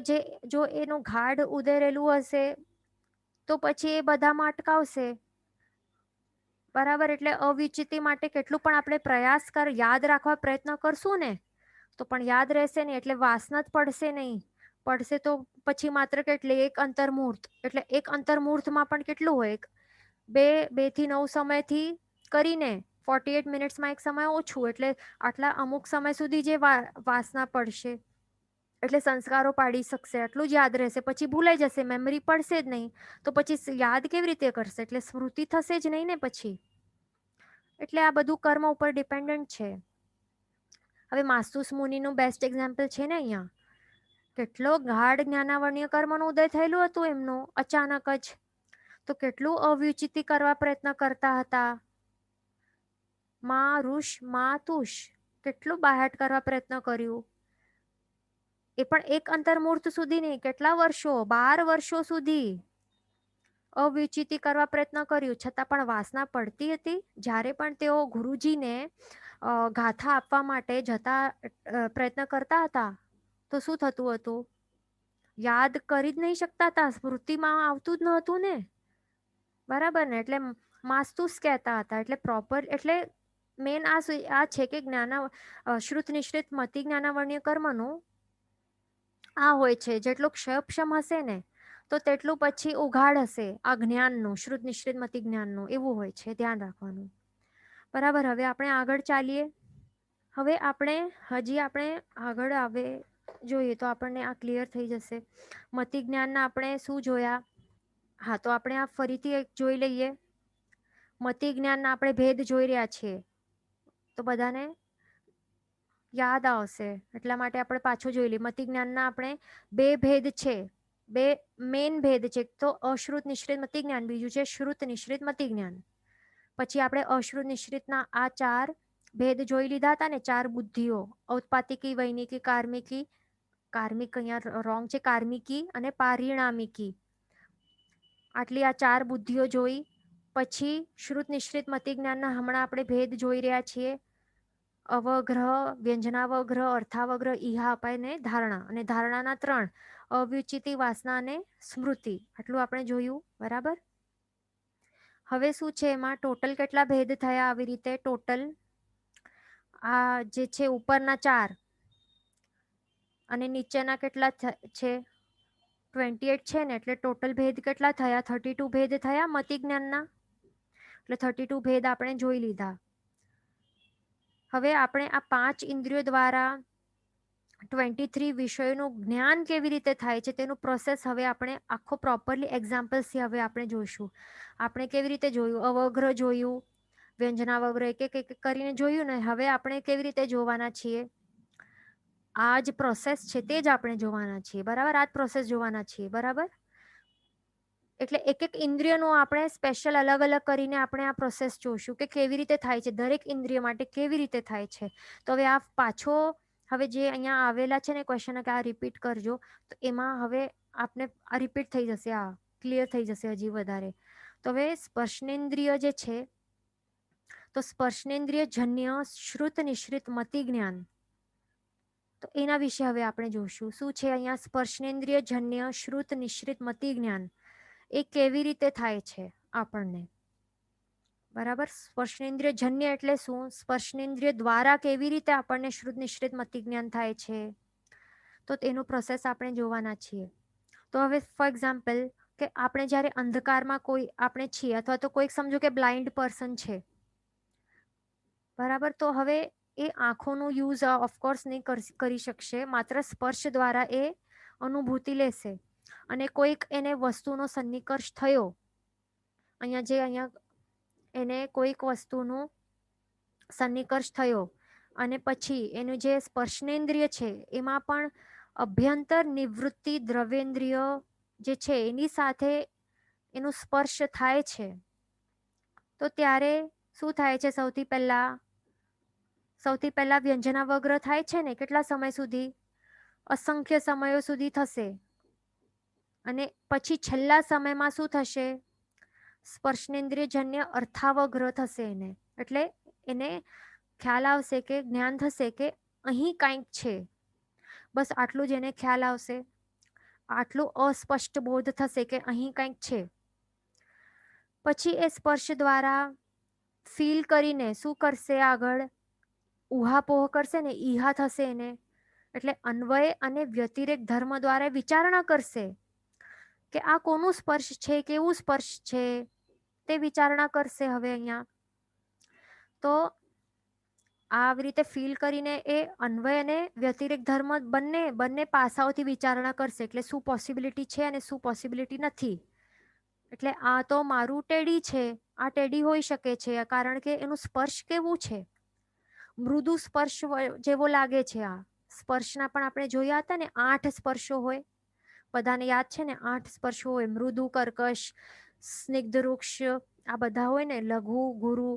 A: જો એનું ગાઢ ઉદય રહેલું હશે તો પછી એ બધામાં અટકાવશે. બરાબર? એટલે અવિચિતિ માટે કેટલું પણ આપણે પ્રયાસ યાદ રાખવા પ્રયત્ન કરશું ને તો પણ યાદ રહેશે નહીં. એટલે વાસના જ પડશે નહીં. પડશે તો પછી માત્ર કેટલી? એક અંતર્મુહૂર્ત. એટલે એક અંતર્મુહૂર્તમાં પણ કેટલું હોય? 2 થી 9 સમયથી કરીને 48 મિનિટ્સમાં એક સમય ઓછું. એટલે આટલા અમુક સમય સુધી જે વાસના પડશે, એટલે સંસ્કારો પાડી શકશે, એટલું જ યાદ રહેશે. પછી ભૂલાઈ જશે, મેમરી પડશે જ નહીં. તો પછી યાદ કેવી રીતે કરશે? એટલે સ્મૃતિ થશે જ નહીં ને પછી. એટલે આ બધું કર્મ ઉપર ડિપેન્ડન્ટ છે. હવે માસ્તુસ મુનિનું બેસ્ટ એક્ઝામ્પલ છે ને અહીંયા. કેટલો ગાઢ જ્ઞાનાવર્ણ્ય કર્મનું ઉદય થયેલું હતું એમનું અચાનક જ. તો કેટલું અવિચિતિ કરવા પ્રયત્ન કરતા હતા. માં ઋષ માં તુષ, કેટલું બાહેટ કરવા પ્રયત્ન કર્યું. એ પણ એક અંતર્મુહૂર્ત સુધી નહીં, કેટલા વર્ષો, 12 વર્ષો સુધી અવિચિતિ કરવા પ્રયત્ન કર્યું. છતાં પણ વાસના પડતી હતી. જ્યારે પણ તેઓ ગુરુજીને ગાથા આપવા માટે જતા પ્રયત્ન કરતા હતા તો શું થતું હતું? યાદ કરી જ નહીં શકતા હતા, સ્મૃતિમાં આવતું જ નહોતું ને. બરાબર ને? એટલે માસ્તુસ કહેતા હતા. એટલે પ્રોપર, એટલે મેન આ છે કે શ્રુત નિશ્રિત મતિ જ્ઞાનાવર્ણ્ય કર્મનું આ હોય છે. જેટલું ક્ષયક્ષમ હશે ને તો તેટલું પછી ઉઘાડ હશે આ જ્ઞાનનું, શ્રુત નિશ્રિત મતિ જ્ઞાનનું. એવું હોય છે, ધ્યાન રાખવાનું. બરાબર? હવે આપણે આગળ ચાલીએ. હવે હજી આપણે આગળ જોઈએ તો આપણને આ ક્લિયર થઈ જશે. મતિ જ્ઞાનના આપણે શું જોયા? હા, તો આપણે આ ફરીથી એક જોઈ લઈએ. મતિ જ્ઞાનના આપણે ભેદ જોઈ રહ્યા છીએ તો બધાને યાદ આવશે. એટલા માટે આપણે પાછું જોઈ લઈએ. મતિ જ્ઞાનના આપણે 2 ભેદ છે, 2 મેઇન ભેદ છે. તો અશ્રુત નિશ્રિત મતિ જ્ઞાન, બીજું છે શ્રુત નિશ્રિત મતિ જ્ઞાન. પછી આપણે અશ્રુત નિશ્રિતના આ 4 ભેદ જોઈ લીધા હતા ને, 4 બુદ્ધિઓ: ઔત્પાતિકી, વૈનિકી, કાર્મિકી, અહીંયા રોંગ છે, કાર્મિકી અને પારિણામિકી. આટલી આ 4 બુદ્ધિઓ જોઈ. પછી શ્રુત નિશ્રિત મતિ જ્ઞાનના હમણાં આપણે ભેદ જોઈ રહ્યા છીએ: અવગ્રહ, વ્યંજનાવગ્રહ, અર્થાવગ્રહ, ઈહા અપાય ને ધારણા. અને ધારણાના 3: અવિચિતિ, વાસના અને સ્મૃતિ. આટલું આપણે જોયું. બરાબર? હવે શું છે એમાં? ટોટલ કેટલા ભેદ થયા? આવી રીતે ટોટલ આ જે છે ઉપરના 4 અને નીચેના કેટલા છે? 28 છે ને. એટલે ટોટલ ભેદ કેટલા થયા? 32 ભેદ થયા મતિ જ્ઞાનના. એટલે 32 ભેદ આપણે જોઈ લીધા. હવે આપણે આ 5 ઇન્દ્રિયો દ્વારા 23 વિષયોનું જ્ઞાન કેવી રીતે થાય છે તેનું પ્રોસેસ હવે આપણે આખો પ્રોપરલી એક્ઝામ્પલ્સથી હવે આપણે જોઈશું. આપણે કેવી રીતે જોયું? અવગ્રહ જોયું, વ્યંજનાવગ્રહ એક એક કરીને જોયું ને. હવે આપણે કેવી રીતે જોવાના છીએ? આ જ પ્રોસેસ છે તે જ આપણે જોવાના છીએ, બરાબર? આ જ પ્રોસેસ જોવાના છીએ, બરાબર? એટલે એક એક ઇન્દ્રિયનો આપણે સ્પેશિયલ અલગ અલગ કરીને આપણે આ પ્રોસેસ જોશું કે કેવી રીતે થાય છે, દરેક ઇન્દ્રિય માટે કેવી રીતે થાય છે. તો હવે આ પાછો હવે જે અહીંયા આવેલા છે ને ક્વેશ્ચન કે આ રિપીટ કરજો, તો એમાં હવે આપને આ રિપીટ થઈ જશે, આ ક્લિયર થઈ જશે હજી વધારે. તો હવે સ્પર્શનેન્દ્રિય જે છે, તો સ્પર્શનેન્દ્રિય જન્ય શ્રુત નિશ્રિત મતિ જ્ઞાન, તો એના વિશે હવે આપણે જોશું. શું છે અહીંયા? સ્પર્શનેન્દ્રિય જન્ય શ્રુત નિશ્રિત મતિ જ્ઞાન એ કેવી રીતે થાય છે આપણને, બરાબર? સ્પર્શનેન્દ્રિય જન્ય એટલે શું? સ્પર્શનેન્દ્રિય દ્વારા કેવી રીતે આપણને શ્રુત નિશ્રિત મતિ જ્ઞાન થાય છે, તો તેનું પ્રોસેસ આપણે જોવાના છીએ. તો હવે ફોર એક્ઝામ્પલ કે આપણે જ્યારે અંધકારમાં કોઈ આપણે છીએ, અથવા તો કોઈક સમજો કે બ્લાઇન્ડ પર્સન છે, બરાબર? તો હવે એ આંખોનો યુઝ ઓફકોર્સ નહીં કરી શકશે, માત્ર સ્પર્શ દ્વારા એ અનુભૂતિ લેશે. અને કોઈક એને વસ્તુનો સન્નિકર્ષ થયો, અહીંયા એને કોઈક વસ્તુનો સન્નિકર્ષ થયો અને પછી એનું જે સ્પર્શનેન્દ્રિય છે એમાં પણ અભ્યંતર નિવૃત્તિ દ્રવેન્દ્રિય જે છે એની સાથે એનું સ્પર્શ થાય છે. તો ત્યારે શું થાય છે? સૌથી પહેલા વ્યંજનાવગ્ર થાય છે ને, કેટલા સમય સુધી? અસંખ્ય સમયો સુધી થશે. અને પછી છેલ્લા સમયમાં શું થશે? સ્પર્શનેન્દ્રિય જન્ય અર્થાવગ્રહ થશે એને. એટલે એને ખ્યાલ આવશે કે જ્ઞાન થશે કે અહીં કંઈક છે, બસ આટલું જ એને ખ્યાલ આવશે. આટલું અસ્પષ્ટ બોધ થશે કે અહીં કંઈક છે. પછી એ સ્પર્શ દ્વારા ફીલ કરીને શું કરશે? આગળ ઉહાપોહ કરશે ને, ઈહા થશે એને. એટલે અન્વય અને વ્યતિરેક ધર્મ દ્વારા વિચારણા કરશે કે આ કોનું સ્પર્શ છે, કેવું સ્પર્શ છે, તે વિચારણા કરશે. હવે અહીંયા તો આવી રીતે ફીલ કરીને એ અન્વય અને વ્યતિરેક ધર્મ બંને પાસાઓથી વિચારણા કરશે. એટલે શું પોસિબિલિટી છે અને શું પોસિબિલિટી નથી. એટલે આ તો મારું ટેડી છે, આ ટેડી હોઈ શકે છે કારણ કે એનું સ્પર્શ કેવું છે, મૃદુ સ્પર્શ જેવો લાગે છે. આ સ્પર્શના પણ આપણે જોયા હતા ને, 8 સ્પર્શો હોય, બધાને યાદ છે ને? 8 સ્પર્શો હોય, મૃદુ, કર્કશ, સ્નિગ્ધ, રૂક્ષ, આ બધા હોય ને, લઘુ, ગુરુ.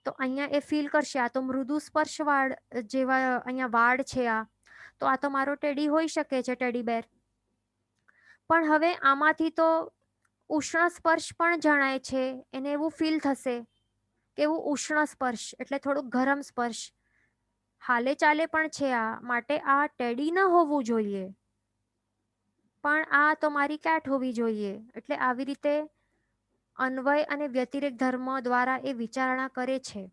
A: તો અહીંયા એ ફીલ કરશે આ તો મૃદુ સ્પર્શ વાળ જેવા અહીંયા વાળ છે. તો આ તો મારો ટેડી હોઈ શકે છે, ટેડી બેર. પણ હવે આમાંથી તો ઉષ્ણ સ્પર્શ પણ જણાય છે, એને એવું ફીલ થશે. કેવું? ઉષ્ણ સ્પર્શ એટલે થોડુંક ગરમ સ્પર્શ, હાલે ચાલે પણ છે. આ માટે આ ટેડી ન હોવું જોઈએ, પણ આ તો મારી કેટ હોવી જોઈએ. એટલે આવી રીતે અન્વય અને વ્યતિરેક ધર્મ દ્વારા એ વિચારણા કરે છે.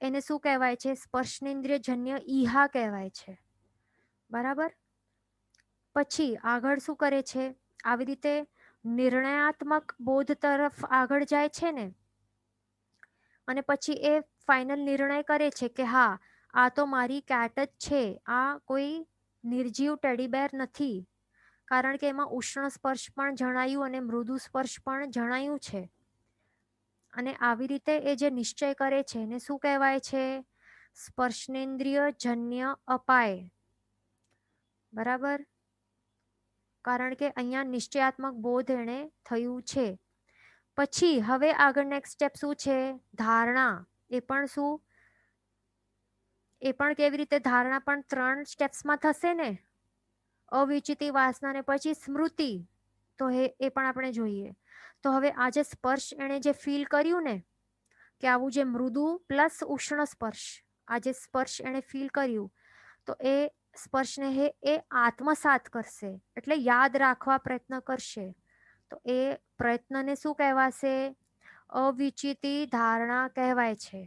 A: એને શું કહેવાય છે? સ્પર્શનેન્દ્રિય જન્ય ઈહા કહેવાય છે, બરાબર? પછી આગળ શું કરે છે? આવી રીતે નિર્ણયાત્મક બોધ તરફ આગળ જાય છે ને, અને પછી એ ફાઇનલ નિર્ણય કરે છે કે હા, આ તો મારી કેટ જ છે, આ કોઈ નિર્જીવ ટેડીબેર નથી. કારણ કે એમાં ઉષ્ણ સ્પર્શ પણ જણાયું અને મૃદુ સ્પર્શ પણ જણાયું છે. અને આવી રીતે એ જે નિશ્ચય કરે છે એને શું કહેવાય છે? સ્પર્શનેન્દ્રિય જન્ય અપાય, બરાબર? કારણ કે અહીંયા નિશ્ચયાત્મક બોધ એને થયું છે. પછી હવે આગળ નેક્સ્ટ સ્ટેપ શું છે? ધારણા. એ પણ શું? એ પણ કેવી રીતે? ધારણા પણ 3 સ્ટેપ્સમાં થશે ને, અવિચિતિ, વાસના ને પછી સ્મૃતિ. તો એ પણ આપણે જોઈએ. તો હવે આ જે સ્પર્શ એને જે ફીલ કર્યું ને, કે આવું જે મૃદુ પ્લસ ઉષ્ણ સ્પર્શ, આ જે સ્પર્શ એને ફીલ કર્યું, તો એ સ્પર્શને એ આત્મસાત કરશે, એટલે યાદ રાખવા પ્રયત્ન કરશે. તો એ પ્રયત્નને શું કહેવાશે? અવિચિતિ ધારણા કહેવાય છે.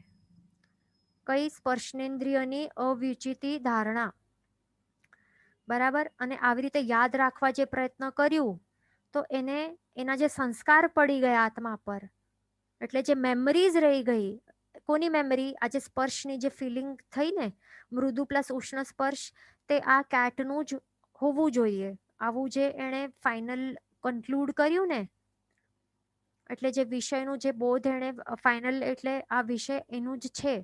A: કઈ? સ્પર્શનેન્દ્રિયની અવિચિતિ ધારણા, બરાબર? અને આવી રીતે યાદ રાખવા જે પ્રયત્ન કર્યું, તો એને એના જે સંસ્કાર પડી ગયા આત્મા પર, એટલે જે મેમરીઝ રહી ગઈ. કોની મેમરી? આજે સ્પર્શની જે ફિલિંગ થઈ ને, મૃદુ પ્લસ ઉષ્ણ સ્પર્શ, તે આ કેટનું જ હોવું જોઈએ. આવું જે એણે ફાઇનલ કન્ક્લુડ કર્યું ને, એટલે જે વિષયનું જે બોધ એણે ફાઇનલ, એટલે આ વિષય એનું જ છે,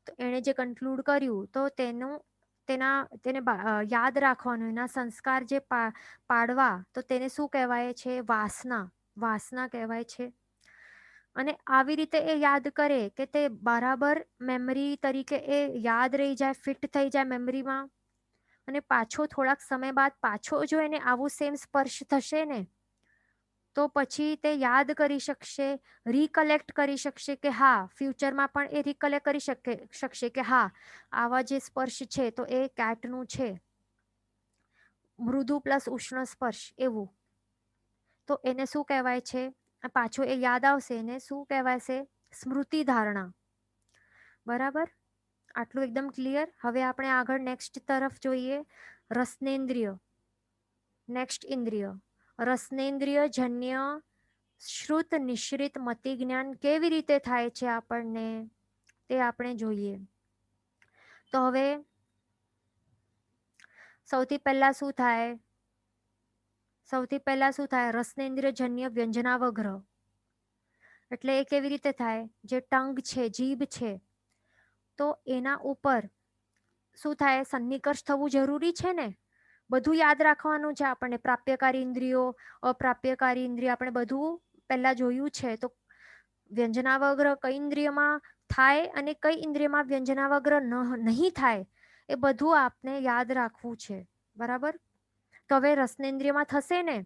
A: તો એણે જે કન્ક્લુડ કર્યું, તો તેનું તેને યાદ રાખવાનું, એના સંસ્કાર જે પાડવા, તો તેને શું કહેવાય છે? વાસના કહેવાય છે. અને આવી રીતે એ યાદ કરે કે તે બરાબર મેમરી તરીકે એ યાદ રહી જાય, ફિટ થઈ જાય મેમરીમાં. અને પાછો થોડાક સમય બાદ પાછો જો એને આવું સેમ સ્પર્શ થશે ને, તો પછી તે યાદ કરી શકશે, રિકલેક્ટ કરી શકશે કે હા, ફ્યુચરમાં પણ એ રિકલેક્ટ કરી શકશે કે હા, આવા જે સ્પર્શ છે તો એ કેટનું છે, મૃદુ પ્લસ ઉષ્ણ સ્પર્શ એવું. તો એને શું કહેવાય છે? પાછો એ યાદ આવશે, એને શું કહેવાય? સ્મૃતિ ધારણા. બરાબર, આટલું એકદમ ક્લિયર. હવે આપણે આગળ નેક્સ્ટ તરફ જોઈએ. રસનેન્દ્રિય. નેક્સ્ટ ઇન્દ્રિય રસનેન્દ્રિય જન્ય શ્રુત નિશ્રિત મતિ જ્ઞાન કેવી રીતે થાય છે આપણને, તે આપણે જોઈએ. તો હવે સૌથી પહેલા શું થાય? રસનેન્દ્રિય જન્ય વ્યંજનાવગ્રહ. એટલે એ કેવી રીતે થાય? જે ટંગ છે, જીભ છે, તો એના ઉપર શું થાય? સન્નિકર્ષ થવું જરૂરી છે ને. બધું યાદ રાખવાનું છે આપણને. પ્રાપ્યકારી ઇન્દ્રિયો, અપ્રાપ્યકારી ઇન્દ્રિય, આપણે બધું પહેલા જોયું છે. તો વ્યંજનાવગ્રહ કઈ ઇન્દ્રિયમાં થાય અને કઈ ઇન્દ્રિયમાં વ્યંજનાવગ્રહ નહીં થાય, એ બધું આપને યાદ રાખવું છે. બરાબર. તો હવે રસનેન્દ્રિયમાં થશે ને,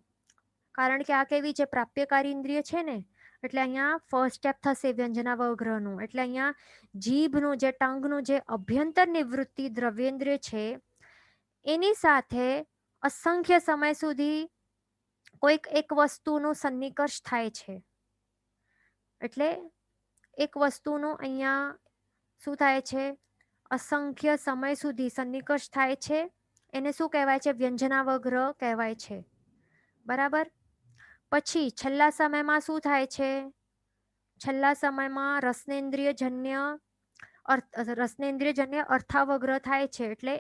A: કારણ કે આ કેવી છે? પ્રાપ્યકારી ઇન્દ્રિય છે ને. એટલે અહીંયા ફર્સ્ટ સ્ટેપ થશે વ્યંજનાવગ્રહનું. એટલે અહીંયા જીભનું, જે ટંગનું જે અભ્યંતર નિવૃત્તિ દ્રવ્યેન્દ્રિય છે, એની સાથે અસંખ્ય સમય સુધી કોઈક એક વસ્તુનું સન્નિકર્ષ થાય છે. એટલે એક વસ્તુનું અહીંયા શું થાય છે? અસંખ્ય સમય સુધી સન્નિકર્ષ થાય છે. એને શું કહેવાય છે? વ્યંજનાવગ્રહ કહેવાય છે. બરાબર. પછી છેલ્લા સમયમાં શું થાય છે? છેલ્લા સમયમાં રસનેન્દ્રિય જન્ય અર્થાવગ્રહ થાય છે. એટલે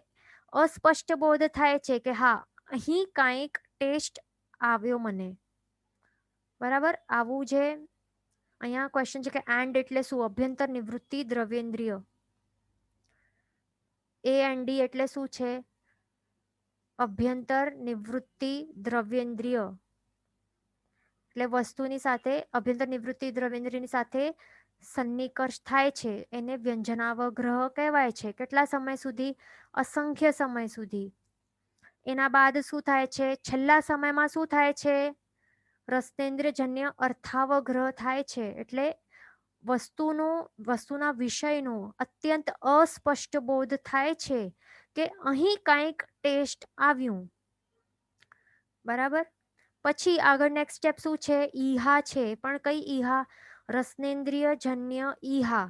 A: અસ્પષ્ટ બોધ થાય છે કે હા, અહીં કાંઈક ટેસ્ટ આવ્યો મને. બરાબર. આવું જે અહીંયા ક્વેશ્ચન છે કે એન્ડ એટલે શું? અભ્યંતર નિવૃત્તિ દ્રવ્યેન્દ્રિય. AND એટલે શું છે? અભ્યંતર નિવૃત્તિ દ્રવ્યેન્દ્રિય. એટલે વસ્તુની સાથે, અભ્યંતર નિવૃત્તિ દ્રવ્યેન્દ્રિયની સાથે સન્નિકર્ષ થાય છે, એને વ્યંજનાવગ્રહ કહેવાય છે. કેટલા સમય સુધી? અસંખ્ય સમય સુધી. એના બાદ શું થાય છે? છેલ્લા સમયમાં શું થાય છે? રસનેન્દ્રિયજન્ય અર્થાવગ્રહ થાય છે. એટલે વસ્તુના વિષયનું અત્યંત અસ્પષ્ટ બોધ થાય છે કે અહીં કંઈક ટેસ્ટ આવ્યું. બરાબર. પછી આગળ નેક્સ્ટ સ્ટેપ શું છે? ઈહા છે. પણ કઈ ઈહા? રસનેન્દ્રિય જન્ય ઈહા.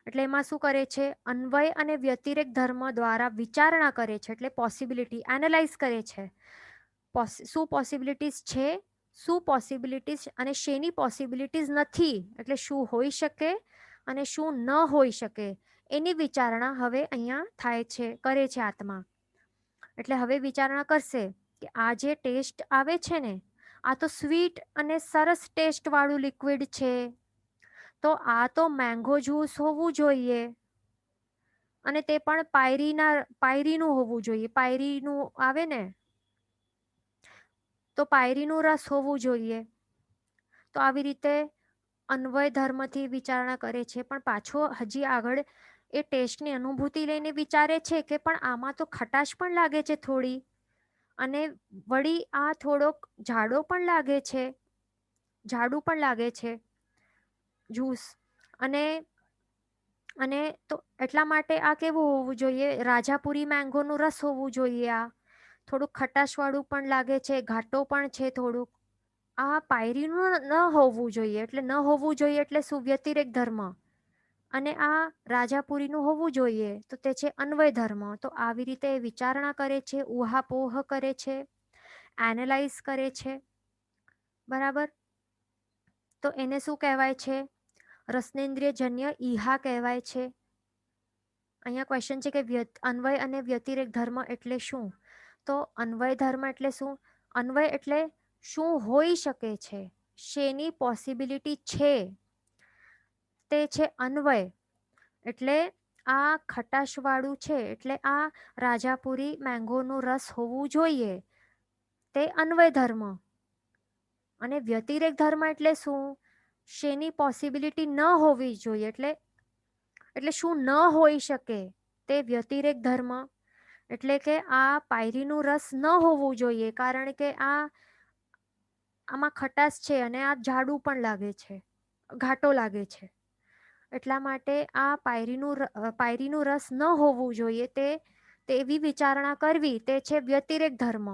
A: એટલે એમાં શું કરે છે? અન્વય અને વ્યતિરેક ધર્મ દ્વારા વિચારણા કરે છે. એટલે પોસિબિલિટી એનાલાઇઝ કરે છે. શું પોસિબિલિટીઝ છે, શું પોસિબિલિટીઝ અને શેની પોસિબિલિટીઝ નથી, એટલે શું હોઈ શકે અને શું ન હોઈ શકે, એની વિચારણા હવે અહીંયા થાય છે, કરે છે આત્મા. એટલે હવે વિચારણા કરશે કે આ જે ટેસ્ટ આવે છે ને, આ તો સ્વીટ અને સરસ ટેસ્ટ વાળું લિક્વિડ છે, તો આ તો મેંગો જ્યુસ હોવું જોઈએ, અને તે પણ પાયરીનું હોવું જોઈએ. પાયરીનું આવે ને, તો પાયરીનું રસ હોવું જોઈએ. તો આવી રીતે અન્વય ધર્મથી વિચારણા કરે છે. પણ પાછો હજી આગળ એ ટેસ્ટની અનુભૂતિ લઈને વિચારે છે કે પણ આમાં તો ખટાશ પણ લાગે છે થોડી, અને વળી આ થોડોક જાડો પણ લાગે છે, જાડું પણ લાગે છે જ્યુસ. અને તો એટલા માટે આ કેવું હોવું જોઈએ? રાજાપુરી મેંગોનું રસ હોવું જોઈએ. આ થોડુંક ખટાશ વાળું પણ લાગે છે, ઘાટો પણ છે થોડુંક. આ પાયરીનું ન હોવું જોઈએ. એટલે ન હોવું જોઈએ એટલે શું? વ્યતિરેક ધર્મ. અને આ રાજાપુરીનું હોવું જોઈએ, તો તે છે અન્વય ધર્મ. તો આવી રીતે વિચારણા કરે છે, ઉહાપોહ કરે છે, એનાલાઇઝ કરે છે. બરાબર. તો એને શું કહેવાય છે? રસનેન્દ્રિય જન્ય ઈહા કહેવાય છે. અહીંયા ક્વેશ્ચન છે કે અન્વય અને વ્યતિરેક ધર્મ એટલે શું? તો અન્વય ધર્મ એટલે શું? અન્વય એટલે શું હોઈ શકે છે, શેની પોસિબિલિટી છે, તે છે અન્વય. એટલે આ ખટાશવાળું છે એટલે આ રાજાપુરી મેંગોનો રસ હોવું જોઈએ, તે અન્વય ધર્મ. અને વ્યતિરેક ધર્મ એટલે શું? શેની પોસિબિલિટી ન હોવી જોઈએ, એટલે શું ન હોઈ શકે તે વ્યતિરેક ધર્મ. એટલે કે આ પાયરીનું રસ ન હોવું જોઈએ, કારણ કે આમાં ખટાશ છે અને આ જાડું પણ લાગે છે, ઘાટો લાગે છે. એટલા માટે આ પાયરીનું રસ ન હોવું જોઈએ, તે એવી વિચારણા કરવી તે છે વ્યતિરેક ધર્મ.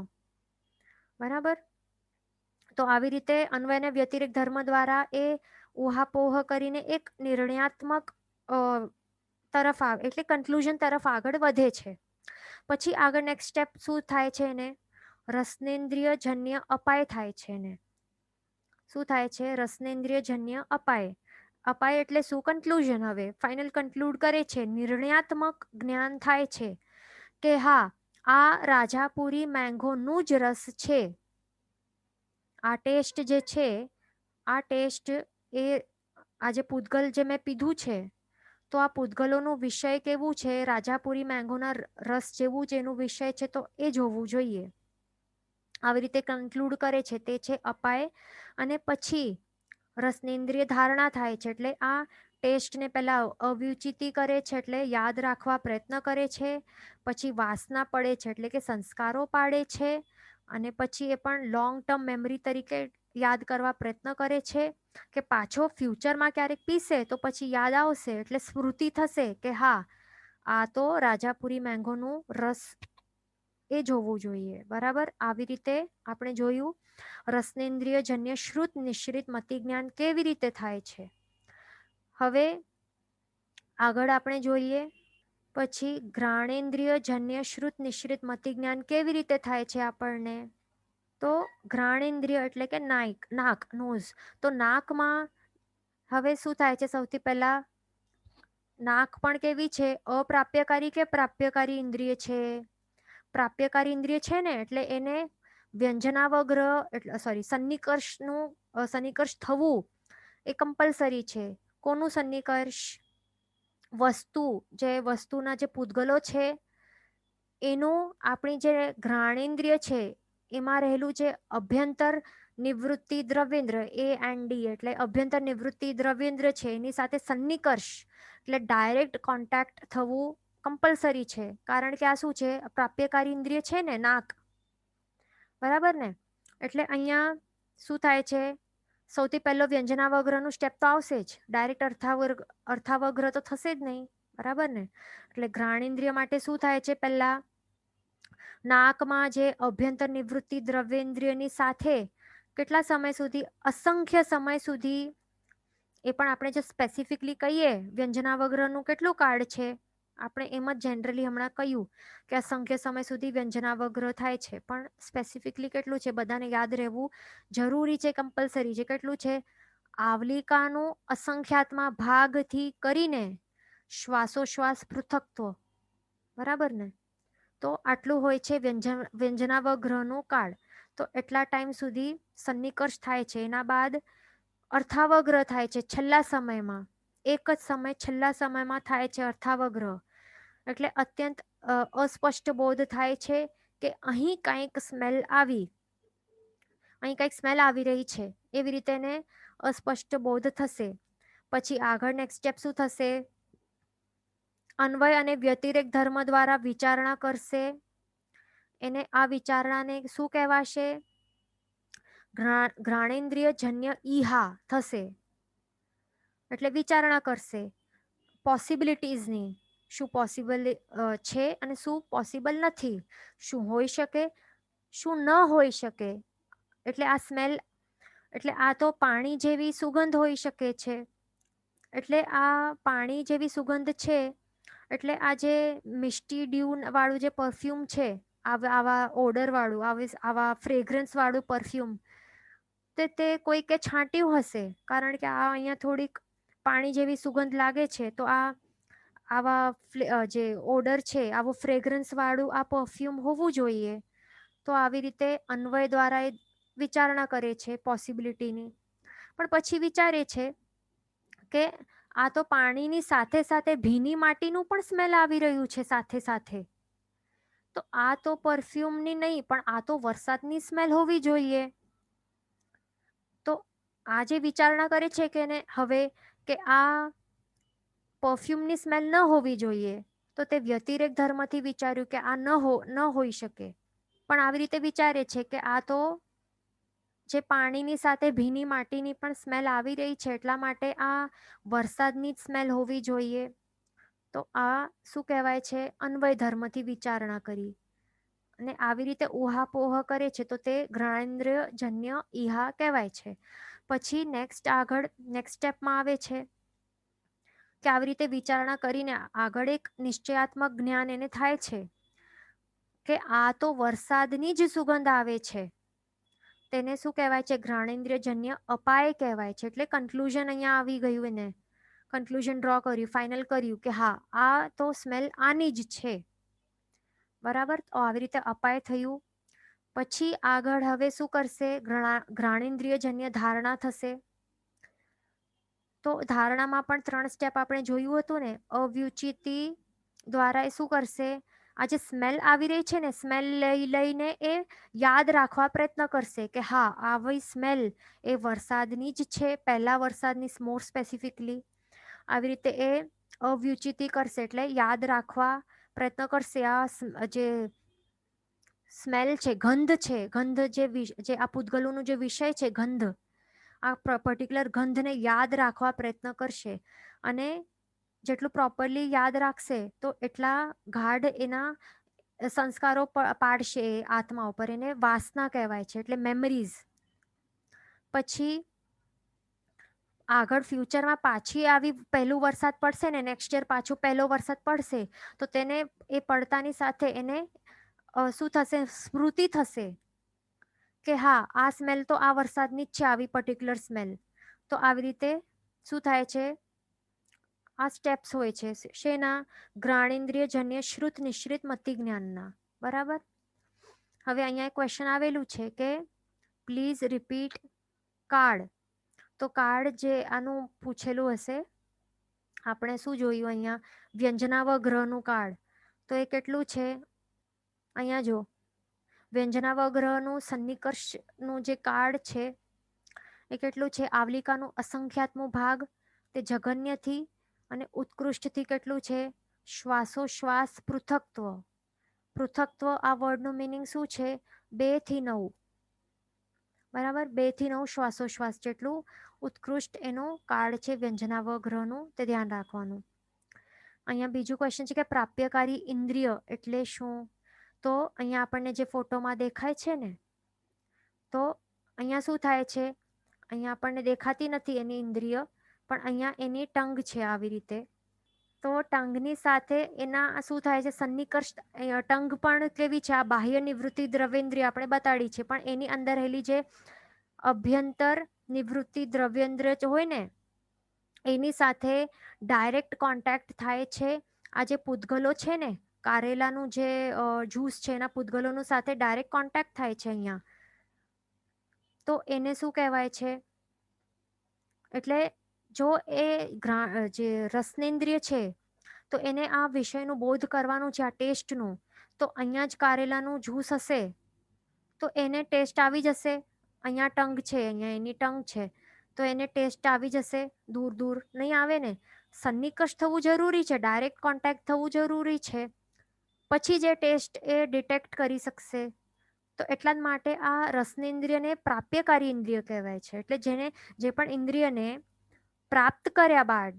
A: બરાબર. તો આવી રીતે અન્વય અને વ્યતિરેક ધર્મ દ્વારા એ ઉહાપોહ કરીને એક નિર્ણયાત્મક તરફ આવે, એટલે કન્ક્લુઝન તરફ આગળ વધે છે. પછી આગળ નેક્સ્ટ સ્ટેપ શું થાય છે? એને રસનેન્દ્રિય જન્ય અપાય થાય છે. એને શું થાય છે? રસનેન્દ્રિય જન્ય અપાય. અપાય એટલે શું? કન્ક્લુઝન. હવે ફાઇનલ કન્ક્લુડ કરે છે, નિર્ણયાત્મક જ્ઞાન થાય છે કે હા, આ રાજાપુરી મેંગોનું જ રસ છે. આ ટેસ્ટ જે છે, આ ટેસ્ટ એ આ જે પૂતગલ જે મેં પીધું છે, તો આ પૂતગલોનું વિષય કેવું છે? રાજાપુરી મેંગોના રસ જેવું જ એનું વિષય છે, તો એ જ હોવું જોઈએ. આવી રીતે કન્ક્લુડ કરે છે, તે છે અપાય. અને પછી રસનેન્દ્રિય ધારણા થાય છે, એટલે આ ટેસ્ટને પહેલા અવિચિતિ કરે છે, એટલે યાદ રાખવા પ્રયત્ન કરે છે. પછી વાસના પડે છે, એટલે કે સંસ્કારો પાડે છે. અને પછી એ પણ લોંગ ટર્મ મેમરી તરીકે યાદ કરવા પ્રયત્ન કરે છે, કે પાછો ફ્યુચરમાં ક્યારેક પીસે તો પછી યાદ આવશે, એટલે સ્મૃતિ થશે કે હા, આ તો રાજાપુરી મેંગોનું રસ એ જોવું જોઈએ. બરાબર. આવી રીતે આપણે જોયું રસનેન્દ્રિય જન્ય શ્રુત નિશ્રિત મતિ જ્ઞાન કેવી રીતે થાય છે. હવે આગળ આપણે જોઈએ પછી ઘ્રાણેન્દ્રિય જન્ય શ્રુત નિશ્રિત મતિ જ્ઞાન કેવી રીતે થાય છે આપણને. તો ઘ્રાણેન્દ્રિય એટલે કે નાક, નોઝ. તો નાકમાં હવે શું થાય છે? સૌથી પહેલા નાક પણ કેવી છે? અપ્રાપ્યકારી કે પ્રાપ્યકારી ઇન્દ્રિય છે? પ્રાપ્યકારી ઇન્દ્રિય છે ને, એટલે એને વ્યંજનાવગ્રહ એટલે સન્નિકર્ષ થવું એ કમ્પલસરી છે. કોનું સન્નિકર્ષ? વસ્તુના જે પૂતગલો છે એનું આપણી જે ઘ્રાણેન્દ્રિય છે એમાં રહેલું જે અભ્યંતર નિવૃત્તિ દ્રવ્યેન્દ્ર, AND, એટલે અભ્યંતર નિવૃત્તિ દ્રવ્યેન્દ્ર છે, એની સાથે સન્નિકર્ષ એટલે ડાયરેક્ટ કોન્ટેક્ટ થવું કમ્પલસરી છે. કારણ કે આ શું છે? પ્રાપ્યકારી ઇન્દ્રિય છે ને, નાક. બરાબર ને. એટલે અહીંયા શું થાય છે? સૌથી પહેલો વ્યંજનાવગ્રહનું સ્ટેપ તો આવશે જ, ડાયરેક્ટ અર્થાવગ્રહ તો થશે જ નહીં. બરાબર ને. એટલે ઘ્રાણેન્દ્રિય માટે શું થાય છે? પહેલા નાકમાં જે અભ્યંતર નિવૃત્તિ દ્રવ્યેન્દ્રિયની સાથે કેટલા સમય સુધી? અસંખ્ય સમય સુધી. એ પણ આપણે જો સ્પેસિફિકલી કહીએ વ્યંજનાવગ્રહનું કેટલું કાર્ડ છે, આપણે એમ જ જનરલી હમણાં કહ્યું કે અસંખ્ય સમય સુધી વ્યંજનાવગ્રહ થાય છે, પણ સ્પેસિફિકલી કેટલું છે બધાને યાદ રહેવું જરૂરી છે, કમ્પલસરી છે. કેટલું છે? આવલિકાનું અસંખ્યાતમાં ભાગથી કરીને શ્વાસોશ્વાસ પૃથક્ત્વ. બરાબર ને. તો આટલું હોય છે વ્યંજનાવગ્રહનું કાળ. તો એટલા ટાઈમ સુધી સન્નિકર્ષ થાય છે. એના બાદ અર્થાવગ્રહ થાય છે છેલ્લા સમયમાં. એક જ સમય છેલ્લા સમયમાં થાય છે અર્થાવગ્રહ. એટલે અત્યંત અસ્પષ્ટ બોધ થાય છે કે અહીં કંઈક સ્મેલ આવી રહી છે, એવી રીતે એને અસ્પષ્ટ બોધ થશે. પછી આગળ નેક્સ્ટ સ્ટેપ શું થશે? અન્વય અને વ્યતિરેક ધર્મ દ્વારા વિચારણા કરશે. એને આ વિચારણાને શું કહેવાશે? ઘ્રાણેન્દ્રિય જન્ય ઈહા થશે. એટલે વિચારણા કરશે પોસિબિલિટીઝની, શું પોસિબલ છે અને શું પોસિબલ નથી, શું હોઈ શકે, શું ન હોઈ શકે. એટલે આ સ્મેલ, એટલે આ તો પાણી જેવી સુગંધ હોઈ શકે છે. એટલે આ પાણી જેવી સુગંધ છે, એટલે આ જે મિસ્ટી ડ્યુ વાળું જે પરફ્યુમ છે, આવા ઓડર વાળું, આવા ફ્રેગ્રન્સ વાળું પરફ્યુમ, તે કોઈકે છાંટ્યું હશે. કારણ કે આ અહીંયા થોડીક પાણી જેવી સુગંધ લાગે છે, તો આવા જે ઓડર છે, આવું ફ્રેગ્રન્સ વાળું આ પરફ્યુમ હોવું જોઈએ. તો આવી રીતે અન્વય દ્વારા એ વિચારણા કરે છે પોસિબિલિટીની. પણ પછી વિચારે છે કે આ તો પાણીની સાથે સાથે ભીની માટીનું પણ સ્મેલ આવી રહ્યું છે સાથે સાથે. તો આ તો પરફ્યુમની નહીં, પણ આ તો વરસાદની સ્મેલ હોવી જોઈએ. તો આ જે વિચારણા કરે છે કે ને હવે કે આ પરફ્યુમની સ્મેલ ન હોવી જોઈએ, તો તે વ્યતિરેક ધર્મથી વિચાર્યું કે આ ન હોઈ શકે. પણ આવી રીતે વિચારે છે કે આ તો જે પાણીની સાથે ભીની માટીની પણ સ્મેલ આવી રહી છે, એટલા માટે આ વરસાદની જ સ્મેલ હોવી જોઈએ. તો આ શું કહેવાય છે? અન્વય ધર્મથી વિચારણા કરી. અને આવી રીતે ઉહાપોહ કરે છે તો તે ઘ્રાણેન્દ્રિયજન્ય ઈહા કહેવાય છે. પછી નેક્સ્ટ સ્ટેપમાં આવે છે કે આવી રીતે વિચારણા કરીને આગળ એક નિશ્ચયાત્મક જ્ઞાન એને થાય છે કે આ તો વરસાદની જ સુગંધ આવે છે. તેને શું કહેવાય છે? ઘ્રાણેન્દ્રિયજન્ય અપાય કહેવાય છે. એટલે કન્ક્લુઝન અહીંયા આવી ગયું, એને કન્ક્લુઝન ડ્રો કર્યું, ફાઇનલ કર્યું કે હા, આ તો સ્મેલ આની જ છે. બરાબર. તો આવી રીતે અપાય થયું. પછી આગળ હવે શું કરશે? ઘ્રાણેન્દ્રિયજન્ય ધારણા થશે. તો ધારણામાં પણ 3 સ્ટેપ આપણે જોયું હતું ને. અવ્યુચિતિ દ્વારા એ શું કરશે? આ જે સ્મેલ આવી રહી છે ને, સ્મેલ લઈને એ યાદ રાખવા પ્રયત્ન કરશે કે હા, આવી સ્મેલ એ વરસાદની જ છે, પહેલા વરસાદની, મોર સ્પેસિફિકલી. આવી રીતે એ અવ્યુચિતિ કરશે, એટલે યાદ રાખવા પ્રયત્ન કરશે. આ જે સ્મેલ છે, ગંધ છે, જે આ પૂતગલોનું જે વિષય છે, ગંધ, આ પર્ટિક્યુલર ગંધને યાદ રાખવા પ્રયત્ન કરશે. અને જેટલું પ્રોપરલી યાદ રાખશે તો એટલા ગાઢ એના સંસ્કારો પાડશે આત્મા ઉપર. એને વાસના કહેવાય છે, એટલે મેમરીઝ. પછી આગળ ફ્યુચરમાં પાછી આવી પહેલું વરસાદ પડશે ને, નેક્સ્ટ યર પાછું પહેલો વરસાદ પડશે, તો તેને એ પડતાની સાથે એને શું થશે? સ્મૃતિ થશે કે હા, આ સ્મેલ તો આ વરસાદની જ છે, આવી પર્ટિક્યુલર સ્મેલ. તો આવી રીતે શું થાય છે? આ સ્ટેપ્સ હોય છે શેના? ઘ્રાણેન્દ્રિયજન્ય શ્રુત નિશ્રિત મતિ જ્ઞાનના. બરાબર. હવે અહીંયા ક્વેશ્ચન આવેલું છે કે પ્લીઝ રિપીટ કાર્ડ. તો કાર્ડ જે આનું પૂછેલું હશે, આપણે શું જોયું અહીંયા? વ્યંજનાવગ્રહનું કાર્ડ. તો એ કેટલું છે? અહીંયા જો, વ્યંજનાવગ્રહનું સન્નિકર્ષનું જે કાર્ડ છે એ કેટલું છે? આવલિકાનું અસંખ્યાત્મું ભાગ, તે જગન્યથી અને ઉત્કૃષ્ટથી કેટલું છે? શ્વાસોશ્વાસ પૃથક્ત્વ. પૃથક્ત્વ, આ વર્ડનું મિનિંગ શું છે? 2 થી 9. બરાબર. 2 થી 9 શ્વાસોશ્વાસ જેટલું ઉત્કૃષ્ટ એનું કાર્ડ છે વ્યંજનાવગ્રહનું, તે ધ્યાન રાખવાનું. અહીંયા બીજું ક્વેશ્ચન છે કે પ્રાપ્યકારી ઇન્દ્રિય એટલે શું? તો અહીંયા આપણને જે ફોટોમાં દેખાય છે ને, તો અહીંયા શું થાય છે? અહીંયા આપણને દેખાતી નથી એની ઇન્દ્રિય, પણ અહીંયા એની ટંગ છે આવી રીતે. તો ટંગની સાથે એના શું થાય છે? સન્નિકર્ષ. ટંગ પણ કેવી છે? આ બાહ્ય નિવૃત્તિ દ્રવ્યેન્દ્રિય આપણે બતાડી છે, પણ એની અંદર રહેલી જે અભ્યંતર નિવૃત્તિ દ્રવ્યેન્દ્રિય હોય ને, એની સાથે ડાયરેક્ટ કોન્ટેક્ટ થાય છે. આ જે પૂતગલો છે ને, કારેલાનું જે જ્યુસ છે, એના પૂતગલોનું સાથે ડાયરેક્ટ કોન્ટેક્ટ થાય છે અહીંયા. તો એને શું કહેવાય છે? એટલે જો એ જે રસનેન્દ્રિય છે, તો એને આ વિષયનું બોધ કરવાનું છે, આ ટેસ્ટનું. તો અહીંયા જ કારેલાનું જ્યુસ હશે તો એને ટેસ્ટ આવી જશે. અહીંયા ટંગ છે, અહીંયા એની ટંગ છે, તો એને ટેસ્ટ આવી જશે. દૂર દૂર નહીં આવે ને. સન્નિકર્ષ થવું જરૂરી છે, ડાયરેક્ટ કોન્ટેક્ટ થવું જરૂરી છે, પછી જે ટેસ્ટ એ ડિટેક્ટ કરી શકશે. તો એટલા જ માટે આ રસનેન્દ્રિયને પ્રાપ્યકારી ઇન્દ્રિય કહેવાય છે. એટલે જે પણ ઇન્દ્રિયને પ્રાપ્ત કર્યા બાદ,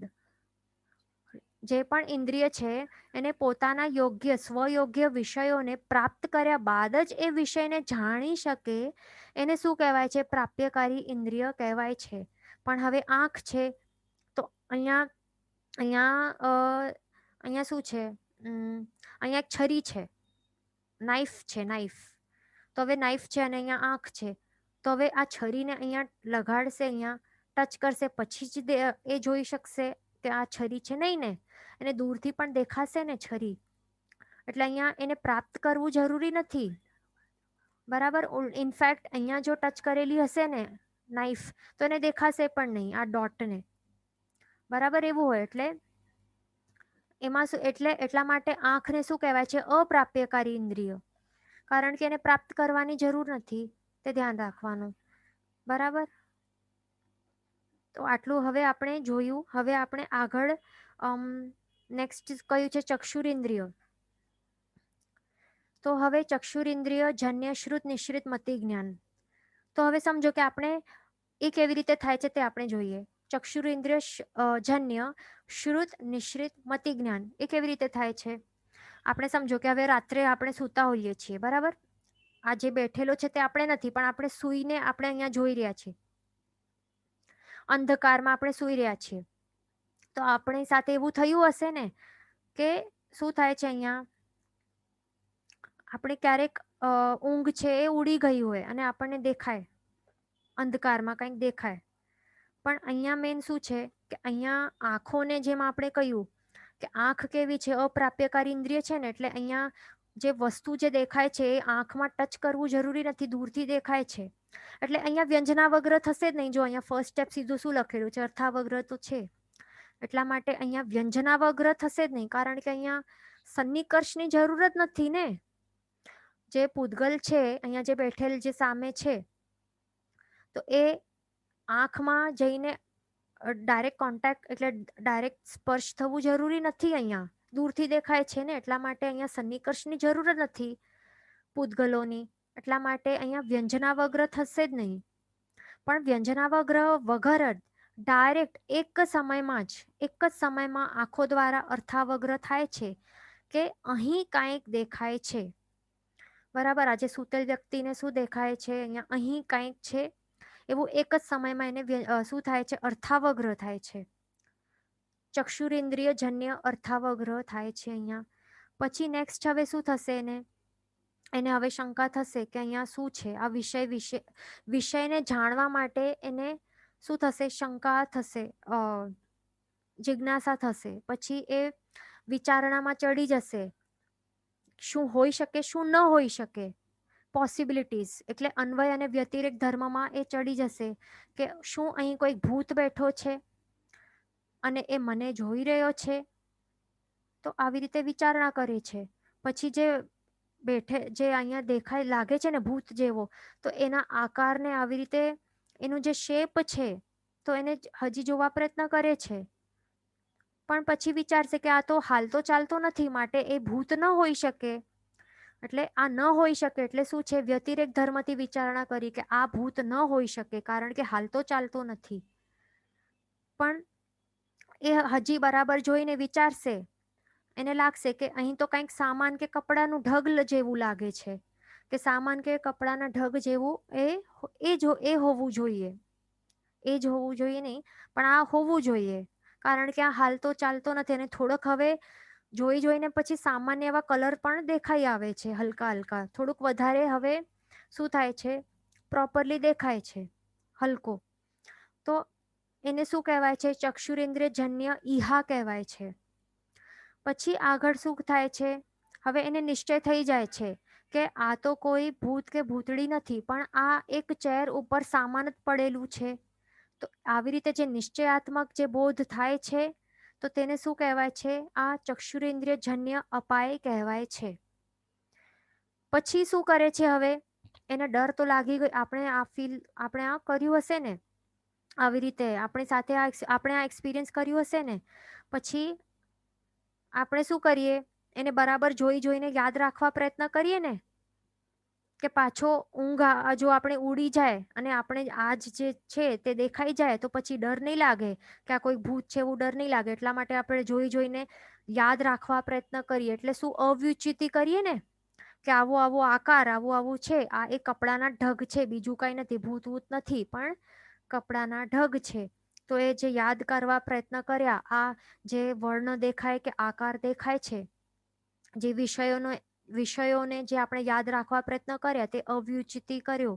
A: જે પણ ઇન્દ્રિય છે એને પોતાના યોગ્ય સ્વયોગ્ય વિષયોને પ્રાપ્ત કર્યા બાદ જ એ વિષયને જાણી શકે, એને શું કહેવાય છે? પ્રાપ્યકારી ઇન્દ્રિય કહેવાય છે. પણ હવે આંખ છે, તો અહીંયા અહીંયા અહીંયા શું છે? અહીંયા એક છરી છે, નાઈફ છે, નાઈફ. તો હવે નાઈફ છે અને અહીંયા આંખ છે, તો હવે આ છરીને અહીંયા લગાડશે, અહીંયા ટચ કરશે, પછી જ એ જોઈ શકશે કે આ છરી છે? નહીં ને. એને દૂરથી પણ દેખાશે ને છરી. એટલે અહીંયા એને પ્રાપ્ત કરવું જરૂરી નથી. બરાબર. ઇનફેક્ટ અહીંયા જો ટચ કરેલી હશે ને નાઈફ, તો એને દેખાશે પણ નહીં આ ડોટને. બરાબર એવું હોય એટલે એમાં શું એટલે એટલા માટે આંખને શું કહેવાય છે? અપ્રાપ્યકારી ઇન્દ્રિય. કારણ કે એને પ્રાપ્ત કરવાની જરૂર નથી, તે ધ્યાન રાખવાનું. બરાબર. તો આટલું હવે આપણે જોયું. હવે આપણે આગળ નેક્સ્ટ કયું છે? ચક્ષુરિન્દ્રિય. તો હવે ચક્ષુરિન્દ્રિય જન્ય શ્રુત નિશ્રિત મતિ જ્ઞાન. તો હવે સમજો કે આપણે એ કેવી રીતે થાય છે તે આપણે જોઈએ. ચક્ષુરિન્દ્રિય જન્ય શ્રુત નિશ્રિત મતિ જ્ઞાન એ કેવી રીતે થાય છે? આપણે સમજો કે હવે રાત્રે આપણે સૂતા હોઈએ છીએ, બરાબર. આ જે બેઠેલો છે તે આપણે નથી, પણ આપણે સૂઈને આપણે અહીંયા જોઈ રહ્યા છીએ. અંધકારમાં આપણે સૂઈ રહ્યા છીએ. તો આપણી સાથે એવું થયું હશે ને કે શું થાય છે અહીંયા? આપણે ક્યારેક ઊંઘ છે એ ઉડી ગઈ હોય અને આપણને દેખાય, અંધકારમાં કંઈક દેખાય. પણ અહીંયા મેન શું છે કે અહીંયા આંખોને જેમ આપણે કહ્યું કે આંખ કેવી છે? અપ્રાપ્યકારી ઇન્દ્રિય છે ને, એટલે અહીંયા જે વસ્તુ જે દેખાય છે એ આંખમાં ટચ કરવું જરૂરી નથી, દૂરથી દેખાય છે. એટલે અહીંયા વ્યંજનાવગ્ર થશે જ નહીં. જો અહીંયા ફર્સ્ટ સ્ટેપ સીધું શું લખેલું છે? અર્થાવગ્ર તો છે. એટલા માટે અહીંયા વ્યંજનાવગ્ર થશે જ નહીં, કારણ કે અહીંયા સન્નિકર્ષની જરૂર જ નથી ને. જે પૂતગલ છે અહીંયા જે બેઠેલ જે સામે છે, તો એ આંખમાં જઈને ડાયરેક્ટ કોન્ટેક્ટ એટલે ડાયરેક્ટ સ્પર્શ થવું જરૂરી નથી. અહીંયા દૂરથી દેખાય છે ને, એટલા માટે અહીંયા સન્નિકર્ષની જરૂર જ નથી પૂતગલોની. એટલા માટે અહીંયા વ્યંજનાવગ્ર થશે જ નહીં. પણ વ્યંજનાવગ્ર વગર જ ડાયરેક્ટ એક જ સમયમાં આંખો દ્વારા અર્થાવગ્ર થાય છે કે અહીં કાંઈક દેખાય છે. બરાબર. આજે સૂતેલ વ્યક્તિને શું દેખાય છે? અહીંયા અહીં કાંઈક છે એવું એક જ સમયમાં એને શું થાય છે? અર્થાવગ્ર થાય છે. ચક્ષુરેન્દ્રિય જન્ય અર્થાવગ્ર થાય છે અહીંયા. પછી નેક્સ્ટ હવે શું થશે? એને હવે શંકા થશે કે અહીંયા શું છે? આ વિષયને જાણવા માટે એને શું થશે? શંકા થશે, જિજ્ઞાસા થશે. પછી એ વિચારણામાં ચડી જશે. શું હોઈ શકે, શું ન હોઈ શકે? પોસિબિલિટીઝ એટલે અન્વય અને વ્યતિરેક ધર્મમાં એ ચડી જશે કે શું અહીં કોઈ ભૂત બેઠો છે અને એ મને જોઈ રહ્યો છે? તો આવી રીતે વિચારણા કરે છે. પછી જે અહીંયા દેખાય લાગે છે ને ભૂત જેવો, તો એના આકારને આવી રીતે એનું જે શેપ છે તો એને હજી જોવા પ્રયત્ન કરે છે. પણ પછી વિચારશે કે આ તો હાલતો ચાલતો નથી, માટે એ ભૂત ન હોઈ શકે. એટલે આ ન હોઈ શકે એટલે શું છે? વ્યતિરેક ધર્મથી વિચારણા કરી કે આ ભૂત ન હોઈ શકે, કારણ કે હાલતો ચાલતો નથી. પણ એ હજી બરાબર જોઈને વિચારશે. એને લાગશે કે અહીં તો કંઈક સામાન કે કપડાનું ઢગ જેવું લાગે છે, કે સામાન કે કપડાના ઢગ જેવું એ હોવું જોઈએ. એ જ હોવું જોઈએ નહીં, પણ આ હોવું જોઈએ, કારણ કે આ હાલતો ચાલતો નથી. અને થોડોક હવે જોઈને પછી સામાન્ય એવા કલર પણ દેખાઈ આવે છે, હલકા હલકા. થોડુંક વધારે હવે શું થાય છે? પ્રોપરલી દેખાય છે, હલકો. તો એને શું કહેવાય છે? ચક્ષુરેન્દ્રિય જન્ય ઈહા કહેવાય છે. પછી આગળ શું થાય છે? હવે એને નિશ્ચય થઈ જાય છે કે આ તો કોઈ ભૂત કે ભૂતડી નથી, પણ આ એક ચેર ઉપર સામાન જ પડેલું છે. તો આવી રીતે જે નિશ્ચયાત્મક જે બોધ થાય છે, તો તેને શું કહેવાય છે? આ ચક્ષુરેન્દ્રિય જન્ય અપાય કહેવાય છે. પછી શું કરે છે? હવે એને ડર તો લાગી ગયો. આપણે આ કર્યું હશે ને, આવી રીતે આપણી સાથે આપણે આ એક્સપિરિયન્સ કર્યું હશે ને. પછી આપણે શું કરીએ? એને બરાબર જોઈને યાદ રાખવા પ્રયત્ન કરીએ ને, કે પાછો જો આપણે ઉડી જાય અને આપણે આજ જે છે તે દેખાઈ જાય, તો પછી ડર નહીં લાગે કે આ કોઈ ભૂત છે, એવું ડર નહીં લાગે. એટલા માટે આપણે જોઈને યાદ રાખવા પ્રયત્ન કરીએ. એટલે શું? અવ્યુચિતિ કરીએ ને, કે આવો આકાર, આવું છે, આ એ કપડાના ઢગ છે, બીજું કઈ નથી, ભૂત નથી, પણ કપડાના ઢગ છે. તો એ જે યાદ કરવા પ્રયત્ન કર્યા, આ જે વર્ણ દેખાય કે આકાર દેખાય છે, જે વિષયોને જે આપણે યાદ રાખવા પ્રયત્ન કર્યા, તે અવ્યુચિતિ કર્યો,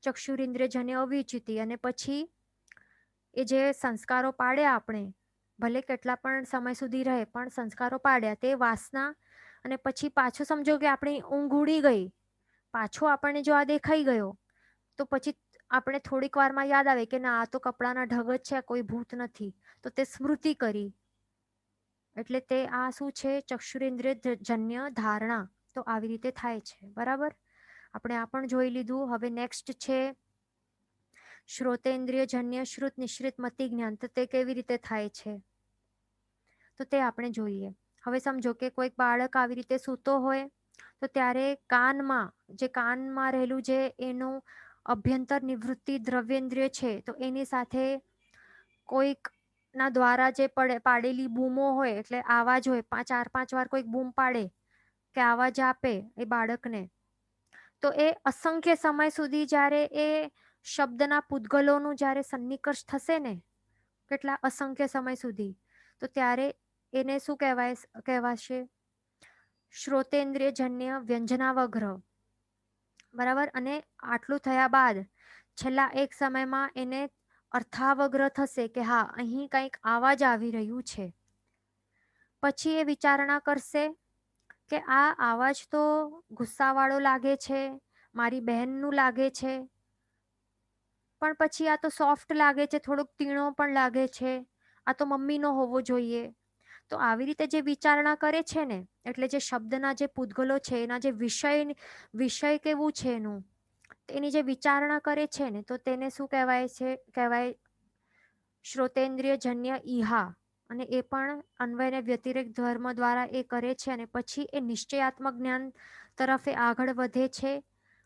A: ચક્ષુરિન્દ્રિયજન્ય અવ્યુચિતિ. અને પછી એ જે સંસ્કારો પાડ્યા આપણે, ભલે કેટલા પણ સમય સુધી રહે, પણ સંસ્કારો પાડ્યા, તે વાસના. અને પછી પાછો સમજો કે આપણી ઊંઘ ઉડી ગઈ, પાછો આપણને જો આ દેખાઈ ગયો, તો પછી આપણે થોડીક વારમાં યાદ આવે કે ના આ તો કપડાના ઢગ જ છે, કોઈ ભૂત નથી, તો તે સ્મૃતિ કરી. એટલે તે આ શું છે? ચક્ષુરેન્દ્રિય જન્ય ધારણા. તો આવી રીતે થાય છે. બરાબર, આપણે આ પણ જોઈ લીધું. હવે નેક્સ્ટ છે શ્રોતેન્દ્રિય જન્ય શ્રુત નિશ્રિત મતિ જ્ઞાન. તો તે કેવી રીતે થાય છે તો તે આપણે જોઈએ. હવે સમજો કે કોઈક બાળક આવી રીતે સૂતો હોય તો ત્યારે કાનમાં રહેલું જે એનું અભ્યંતર નિવૃત્તિ દ્રવ્યેન્દ્રિય છે, તો એની સાથે કોઈક ના દ્વારા જે પાડેલી બૂમો હોય, એટલે આવાજ હોય, 4-5 વાર કોઈક બૂમ પાડે કે આવાજ આપે એ બાળકને, તો એ અસંખ્ય સમય સુધી જ્યારે એ શબ્દના પૂતગલોનું જ્યારે સન્નિકર્ષ થશે ને, કેટલા અસંખ્ય સમય સુધી, તો ત્યારે એને શું કહેવાશે? શ્રોતેન્દ્રિય જન્ય વ્યંજનાવગ્રહ. બરાબર. અને આટલું થયા બાદ છેલ્લા એક સમયમાં એને અર્થાવગ્રહ થશે કે હા, અહીં કંઈક આવાજ આવી રહ્યું છે. પછી એ વિચારણા કરશે કે આ આવાજ તો ગુસ્સાવાળો લાગે છે, મારી બહેનનું લાગે છે, પણ પછી આ તો સોફ્ટ લાગે છે, થોડોક તીણો પણ લાગે છે, આ તો મમ્મીનો હોવો જોઈએ. તો આવી રીતે જે વિચારણા કરે છે ને, એટલે જે શબ્દના જે પૂતગલો છે, એના જે વિષય કેવું છે એનું, એની જે વિચારણા કરે છે ને, તો તેને શું કહેવાય? શ્રોતેન્દ્રિય જન્ય ઈહા. અને એ પણ અન્વય અને વ્યતિરેક ધર્મ દ્વારા એ કરે છે. અને પછી એ નિશ્ચયાત્મક જ્ઞાન તરફ એ આગળ વધે છે.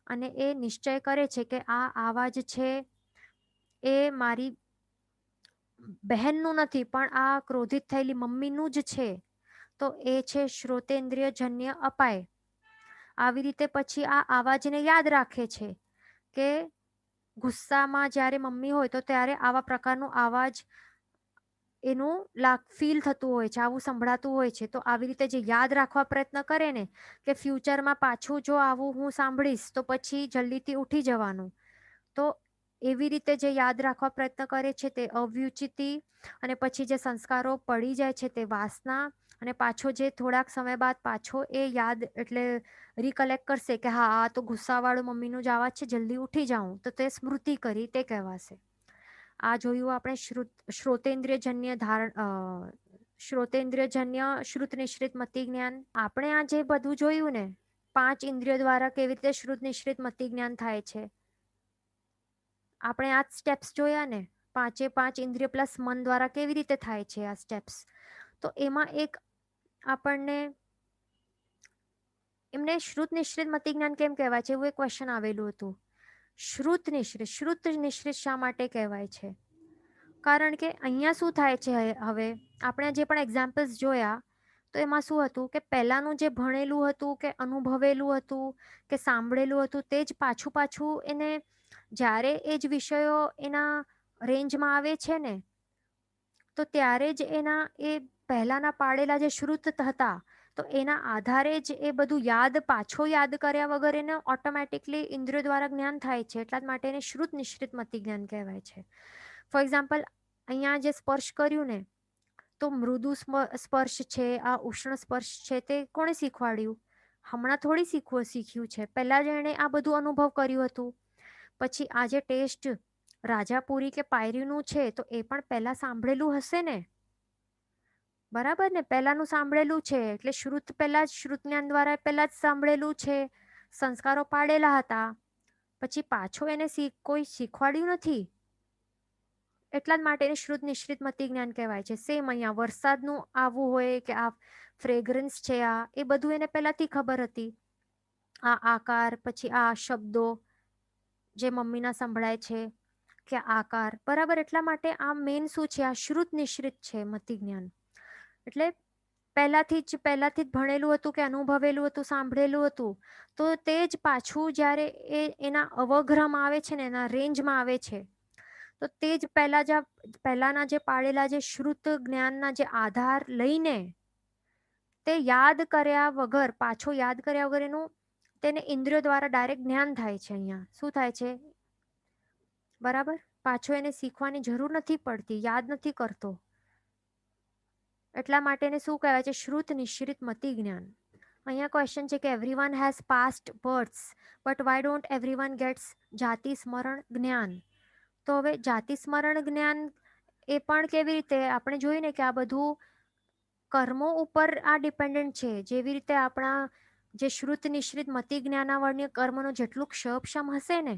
A: અને એ નિશ્ચય કરે છે કે આ આવાજ છે એ મારી બહેનનું નથી, પણ આ ક્રોધિત થયેલી મમ્મીનું જ છે. તો એ છે શ્રોતેન્દ્રિય જન્ય અપાય. આવી રીતે પછી આ આવાજને યાદ રાખે છે કે ગુસ્સામાં જ્યારે મમ્મી હોય તો ત્યારે આવા પ્રકારનું આવાજ એનું ફીલ થતું હોય છે, આવું સંભળાતું હોય છે. તો આવી રીતે જે યાદ રાખવા પ્રયત્ન કરે ને, કે ફ્યુચરમાં પાછું જો આવું હું સાંભળીશ તો પછી જલ્દીથી ઉઠી જવાનું. તો એવી રીતે જે યાદ રાખવા પ્રયત્ન કરે છે તે અવ્યુચિતિ. અને પછી જે સંસ્કારો પડી જાય છે તે વાસના. અને પાછો જે થોડાક સમય બાદ પાછો એ યાદ એટલે રિકલેક્ટ કરશે કે હા, આ તો ગુસ્સાવાળું મમ્મીનું જ આવાજ છે, જલ્દી ઉઠી જાઉં, તો તે સ્મૃતિ કરી તે કહેવાશે. આ જોયું આપણે શ્રોતેન્દ્રિયજન્ય શ્રુત નિશ્રિત મતિ જ્ઞાન. આપણે આ જે બધું જોયું ને, 5 ઇન્દ્રિયો દ્વારા કેવી રીતે શ્રુત નિશ્રિત મતિ જ્ઞાન થાય છે, આપણે આ સ્ટેપ્સ જોયા ને, 5 ઇન્દ્રિય પ્લસ મન દ્વારા કેવી રીતે થાય છે આ સ્ટેપ્સ. તો એમાં એક આપણને એમને શ્રુત નિશ્રિત મતિ જ્ઞાન કેમ કહેવાય છે એવું એક ક્વેશ્ચન આવેલું હતું. શ્રુત નિશ્રિત શા માટે કહેવાય છે? કારણ કે અહીંયા શું થાય છે, હવે આપણે જે પણ એક્ઝામ્પલ્સ જોયા તો એમાં શું હતું કે પહેલાનું જે ભણેલું હતું કે અનુભવેલું હતું કે સાંભળેલું હતું તે જ પાછું એને જ્યારે એ જ વિષયો એના રેન્જમાં આવે છે ને, તો ત્યારે જ એના એ પહેલાના પાડેલા જે શ્રુત હતા, તો એના આધારે જ એ બધું પાછો યાદ કર્યા વગર એને ઓટોમેટિકલી ઇન્દ્રિયો દ્વારા જ્ઞાન થાય છે. એટલા માટે એને શ્રુત નિશ્રિત મતિ જ્ઞાન કહેવાય છે. ફોર એક્ઝામ્પલ, અહીંયા જે સ્પર્શ કર્યું ને, તો મૃદુ સ્પર્શ છે, આ ઉષ્ણ સ્પર્શ છે, તે કોણે શીખવાડ્યું? હમણાં થોડી શીખ્યું છે, પહેલા જ એણે આ બધું અનુભવ કર્યું હતું. પછી આ જે ટેસ્ટ રાજાપુરી કે પાયરીનું છે, તો એ પણ પહેલા સાંભળેલું હશે ને, બરાબર ને? પહેલાનું સાંભળેલું છે એટલે પહેલા જ શ્રુત જ્ઞાન દ્વારા પહેલા જ સાંભળેલું છે, સંસ્કારો પાડેલા હતા. પછી પાછો એને કોઈ શીખવાડ્યું નથી. એટલા જ માટે એને શ્રુત નિશ્રિત મતિ જ્ઞાન કહેવાય છે. સેમ અહીંયા વરસાદનું આવું હોય કે આ ફ્રેગ્રન્સ છે, એ બધું એને પહેલાથી ખબર હતી. આ આકાર, પછી આ શબ્દો જે મમ્મીના સંભળાય છે કે આકાર, બરાબર. એટલા માટે આ મેન શું છે, આ શ્રુત નિશ્રિત છે મતિ જ્ઞાન. એટલે પહેલાથી જ ભણેલું હતું કે અનુભવેલું હતું, સાંભળેલું હતું, તો તે જ પાછું જ્યારે એના અવગ્રહમાં આવે છે ને, એના રેન્જમાં આવે છે, તો તે જ પહેલાના જે પાડેલા જે શ્રુત જ્ઞાનના જે આધાર લઈને તે પાછો યાદ કર્યા વગર એનું તેને ઇન્દ્રિયો દ્વારા ડાયરેક્ટ જ્ઞાન થાય છે. અહીંયા શું થાય છે, બરાબર? પાછો એને શીખવાની જરૂર નથી પડતી, યાદ નથી કરતો. એટલા માટે એને શું કહેવાય છે? શ્રુત નિશ્રિત મતિ જ્ઞાન. અહીંયા ક્વેશ્ચન છે કે everyone has past births but why don't everyone gets જાતિ સ્મરણ જ્ઞાન. તો હવે જાતિ સ્મરણ જ્ઞાન એ પણ કેવી રીતે આપણે જોયું ને કે આ બધું કર્મો ઉપર આ ડિપેન્ડન્ટ છે. જેવી રીતે આપણા જે શ્રુત નિશ્રિત મતિ જ્ઞાનાવર્ણ્ય કર્મનો જેટલું ક્ષમ હશે ને,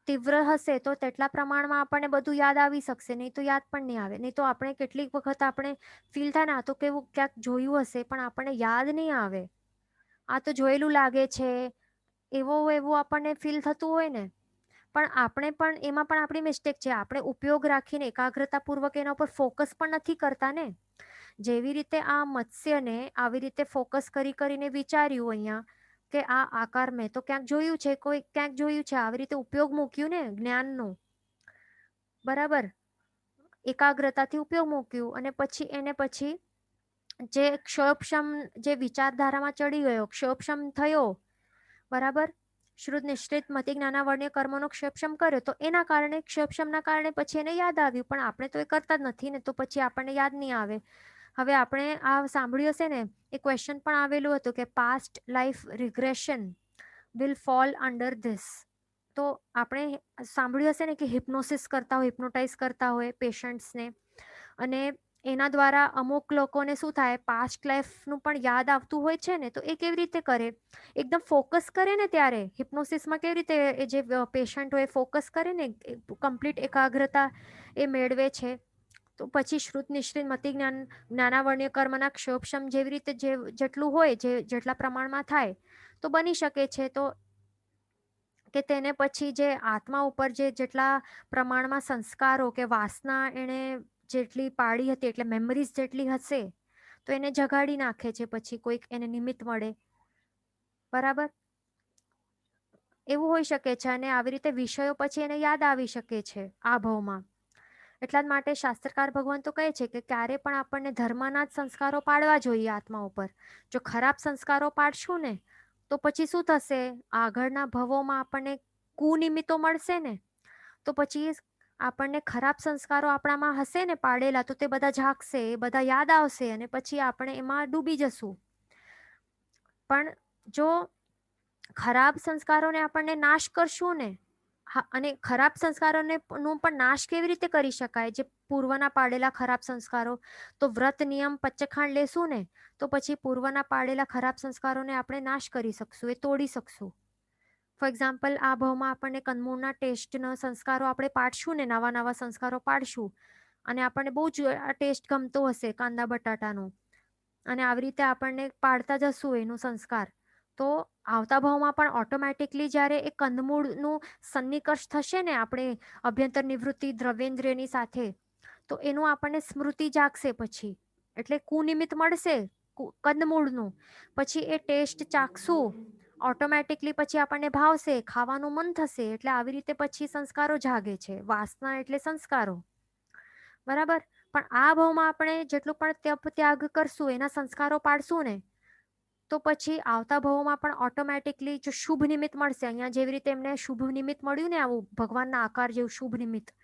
A: તીવ્ર હશે, તો તેટલા પ્રમાણમાં આપણને બધું યાદ આવી શકશે. નહીં તો યાદ પણ નહીં આવે. નહીં તો આપણે કેટલીક વખત આપણે ફીલ થાય ને આ તો કેવું ક્યાંક જોયું હશે પણ આપણને યાદ નહીં આવે, આ તો જોયેલું લાગે છે, એવું આપણને ફીલ થતું હોય ને. પણ આપણે પણ એમાં પણ આપણી મિસ્ટેક છે. આપણે ઉપયોગ રાખીને એકાગ્રતાપૂર્વક એના ઉપર ફોકસ પણ નથી કરતા ને. જેવી રીતે આ મત્સ્યને આવી રીતે ફોકસ કરીને વિચાર્યું અહીંયા કે આ આકાર મેં તો ક્યાંક જોયું છે, કોઈ ક્યાંક જોયું છે, આવી રીતે ઉપયોગ મૂક્યું ને જ્ઞાનનો, બરાબર, એકાગ્રતાથી ઉપયોગ મૂક્યું અને પછી એને પછી જે ક્ષોભક્ષમ જે વિચારધારામાં ચડી ગયો, ક્ષોભક્ષમ થયો, બરાબર, શ્રુત નિશ્ચિત મતિ જ્ઞાનાવર્ણ્ય કર્મનો ક્ષોભક્ષમ કર્યો, તો એના કારણે ક્ષોભક્ષમના કારણે પછી એને યાદ આવ્યું. પણ આપણે તો એ કરતા જ નથી ને, તો પછી આપણને યાદ નહીં આવે. હવે આપણે આ સાંભળ્યું હશે ને, એ ક્વેશ્ચન પણ આવેલું હતું કે past life regression will fall under this. તો આપણે સાંભળ્યું હશે ને કે હિપ્નોસિસ કરતા હોય, હિપ્નોટાઇઝ કરતા હોય પેશન્ટ્સને, અને એના દ્વારા અમુક લોકોને શું થાય, પાસ્ટ લાઈફનું પણ યાદ આવતું હોય છે ને. તો એ કેવી રીતે કરે, એકદમ ફોકસ કરે ને, ત્યારે હિપ્નોસિસમાં કેવી રીતે એ જે પેશન્ટ હોય ફોકસ કરે ને, કમ્પ્લીટ એકાગ્રતા એ મેળવે છે. તો પછી શ્રુત નિશ્ચિત મતિ જ્ઞાનાવર્ણ્ય કર્મના ક્ષોભક્ષમ જેવી રીતે જેટલું હોય, જેટલા પ્રમાણમાં થાય તો બની શકે છે. તો કે તેને પછી જે આત્મા ઉપર જેટલા પ્રમાણમાં સંસ્કારો કે વાસના એને જેટલી પાડી હતી, એટલે મેમરીઝ જેટલી હશે, તો એને જગાડી નાખે છે. પછી કોઈક એને નિમિત્ત મળે, બરાબર, એવું હોઈ શકે છે. અને આવી રીતે વિષયો પછી એને યાદ આવી શકે છે આ ભાવમાં. એટલા જ માટે શાસ્ત્રકાર ભગવાન તો કહે છે કે ક્યારે પણ આપણને ધર્મના જ સંસ્કારો પાડવા જોઈએ આત્મા ઉપર. જો ખરાબ સંસ્કારો પાડશું ને, તો પછી શું થશે, આગળના ભવોમાં આપણને કુનિમિત્તો મળશે ને, તો પછી આપણને ખરાબ સંસ્કારો આપણામાં હશે ને પાડેલા, તો તે બધા જાગશે, એ બધા યાદ આવશે અને પછી આપણે એમાં ડૂબી જશું. પણ જો ખરાબ સંસ્કારોને આપણને નાશ કરશું ને, અને ખરાબ સંસ્કારોને નું પણ નાશ કેવી રીતે કરી શકાય, જે પૂર્વના પાડેલા ખરાબ સંસ્કારો, તો વ્રત નિયમ પચ્ચખાંડ લેશું ને, તો પછી પૂર્વના પાડેલા ખરાબ સંસ્કારોને આપણે નાશ કરી શકશું, એ તોડી શકશું. ફોર એક્ઝામ્પલ, આ ભાવમાં આપણને કંદમૂળના ટેસ્ટના સંસ્કારો આપણે પાડશું ને, નવા નવા સંસ્કારો પાડશું, અને આપણને બહુ જ આ ટેસ્ટ ગમતો હશે કાંદા બટાટાનો, અને આવી રીતે આપણને પાડતા જશું એનું સંસ્કાર, તો આવતા ભાવમાં પણ ઓટોમેટિકલી જ્યારે એ કંદમૂળનું સન્નિકર્ષ થશે ને આપણે અભ્યંતર નિવૃત્તિ દ્રવ્યેન્દ્રિયની સાથે, તો એનું આપણને સ્મૃતિ જાગશે પછી, એટલે કુનિમિત્ત મળશે કંદમૂળનું, પછી એ ટેસ્ટ ચાખશું, ઓટોમેટિકલી પછી આપણને ભાવશે, ખાવાનું મન થશે. એટલે આવી રીતે પછી સંસ્કારો જાગે છે. વાસના એટલે સંસ્કારો, બરાબર. પણ આ ભાવમાં આપણે જેટલું પણ તપ ત્યાગ કરશું, એના સંસ્કારો પાડશું ને, તો પછી આવતા ભાવોમાં પણ ઓટોમેટિકલી જો શુભ નિમિત્ત મળશે, અહીંયા જેવી રીતે એમને શુભ નિમિત્ત મળ્યું ને, આવું ભગવાનના આકાર જેવું શુભ નિમિત્ત,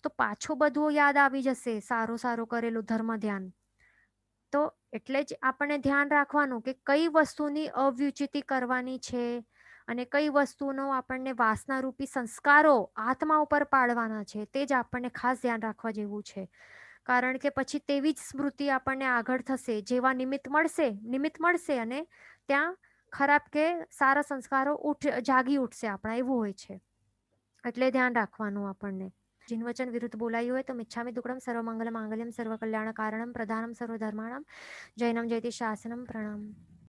A: તો પાછું બધું યાદ આવી જશે, સારું સારું કરેલું ધર્મ ધ્યાન. તો એટલે જ આપણને ધ્યાન રાખવાનું કે કઈ વસ્તુની અવ્યુચિતિ કરવાની છે, અને કઈ વસ્તુનો આપણને વાસનારૂપી સંસ્કારો આત્મા ઉપર પાડવાના છે, તે જ આપણને ખાસ ધ્યાન રાખવા જેવું છે. કારણ કે પછી તેવી જ સ્મૃતિ આપણને આગળ થશે, જેવા નિમિત્ત મળશે અને ત્યાં ખરાબ કે સારા સંસ્કારો જાગી ઉઠશે આપણા, એવું હોય છે. એટલે ધ્યાન રાખવાનું આપણને. જીનવચન વિરુદ્ધ બોલાયું હોય તો મિચ્છામિ દુક્કડમ સર્વમંગલ માંગલ્યમ સર્વ કલ્યાણ કારણમ પ્રધાનમ સર્વ ધર્માણમ જૈનમ જયતિ શાસનમ પ્રણામ.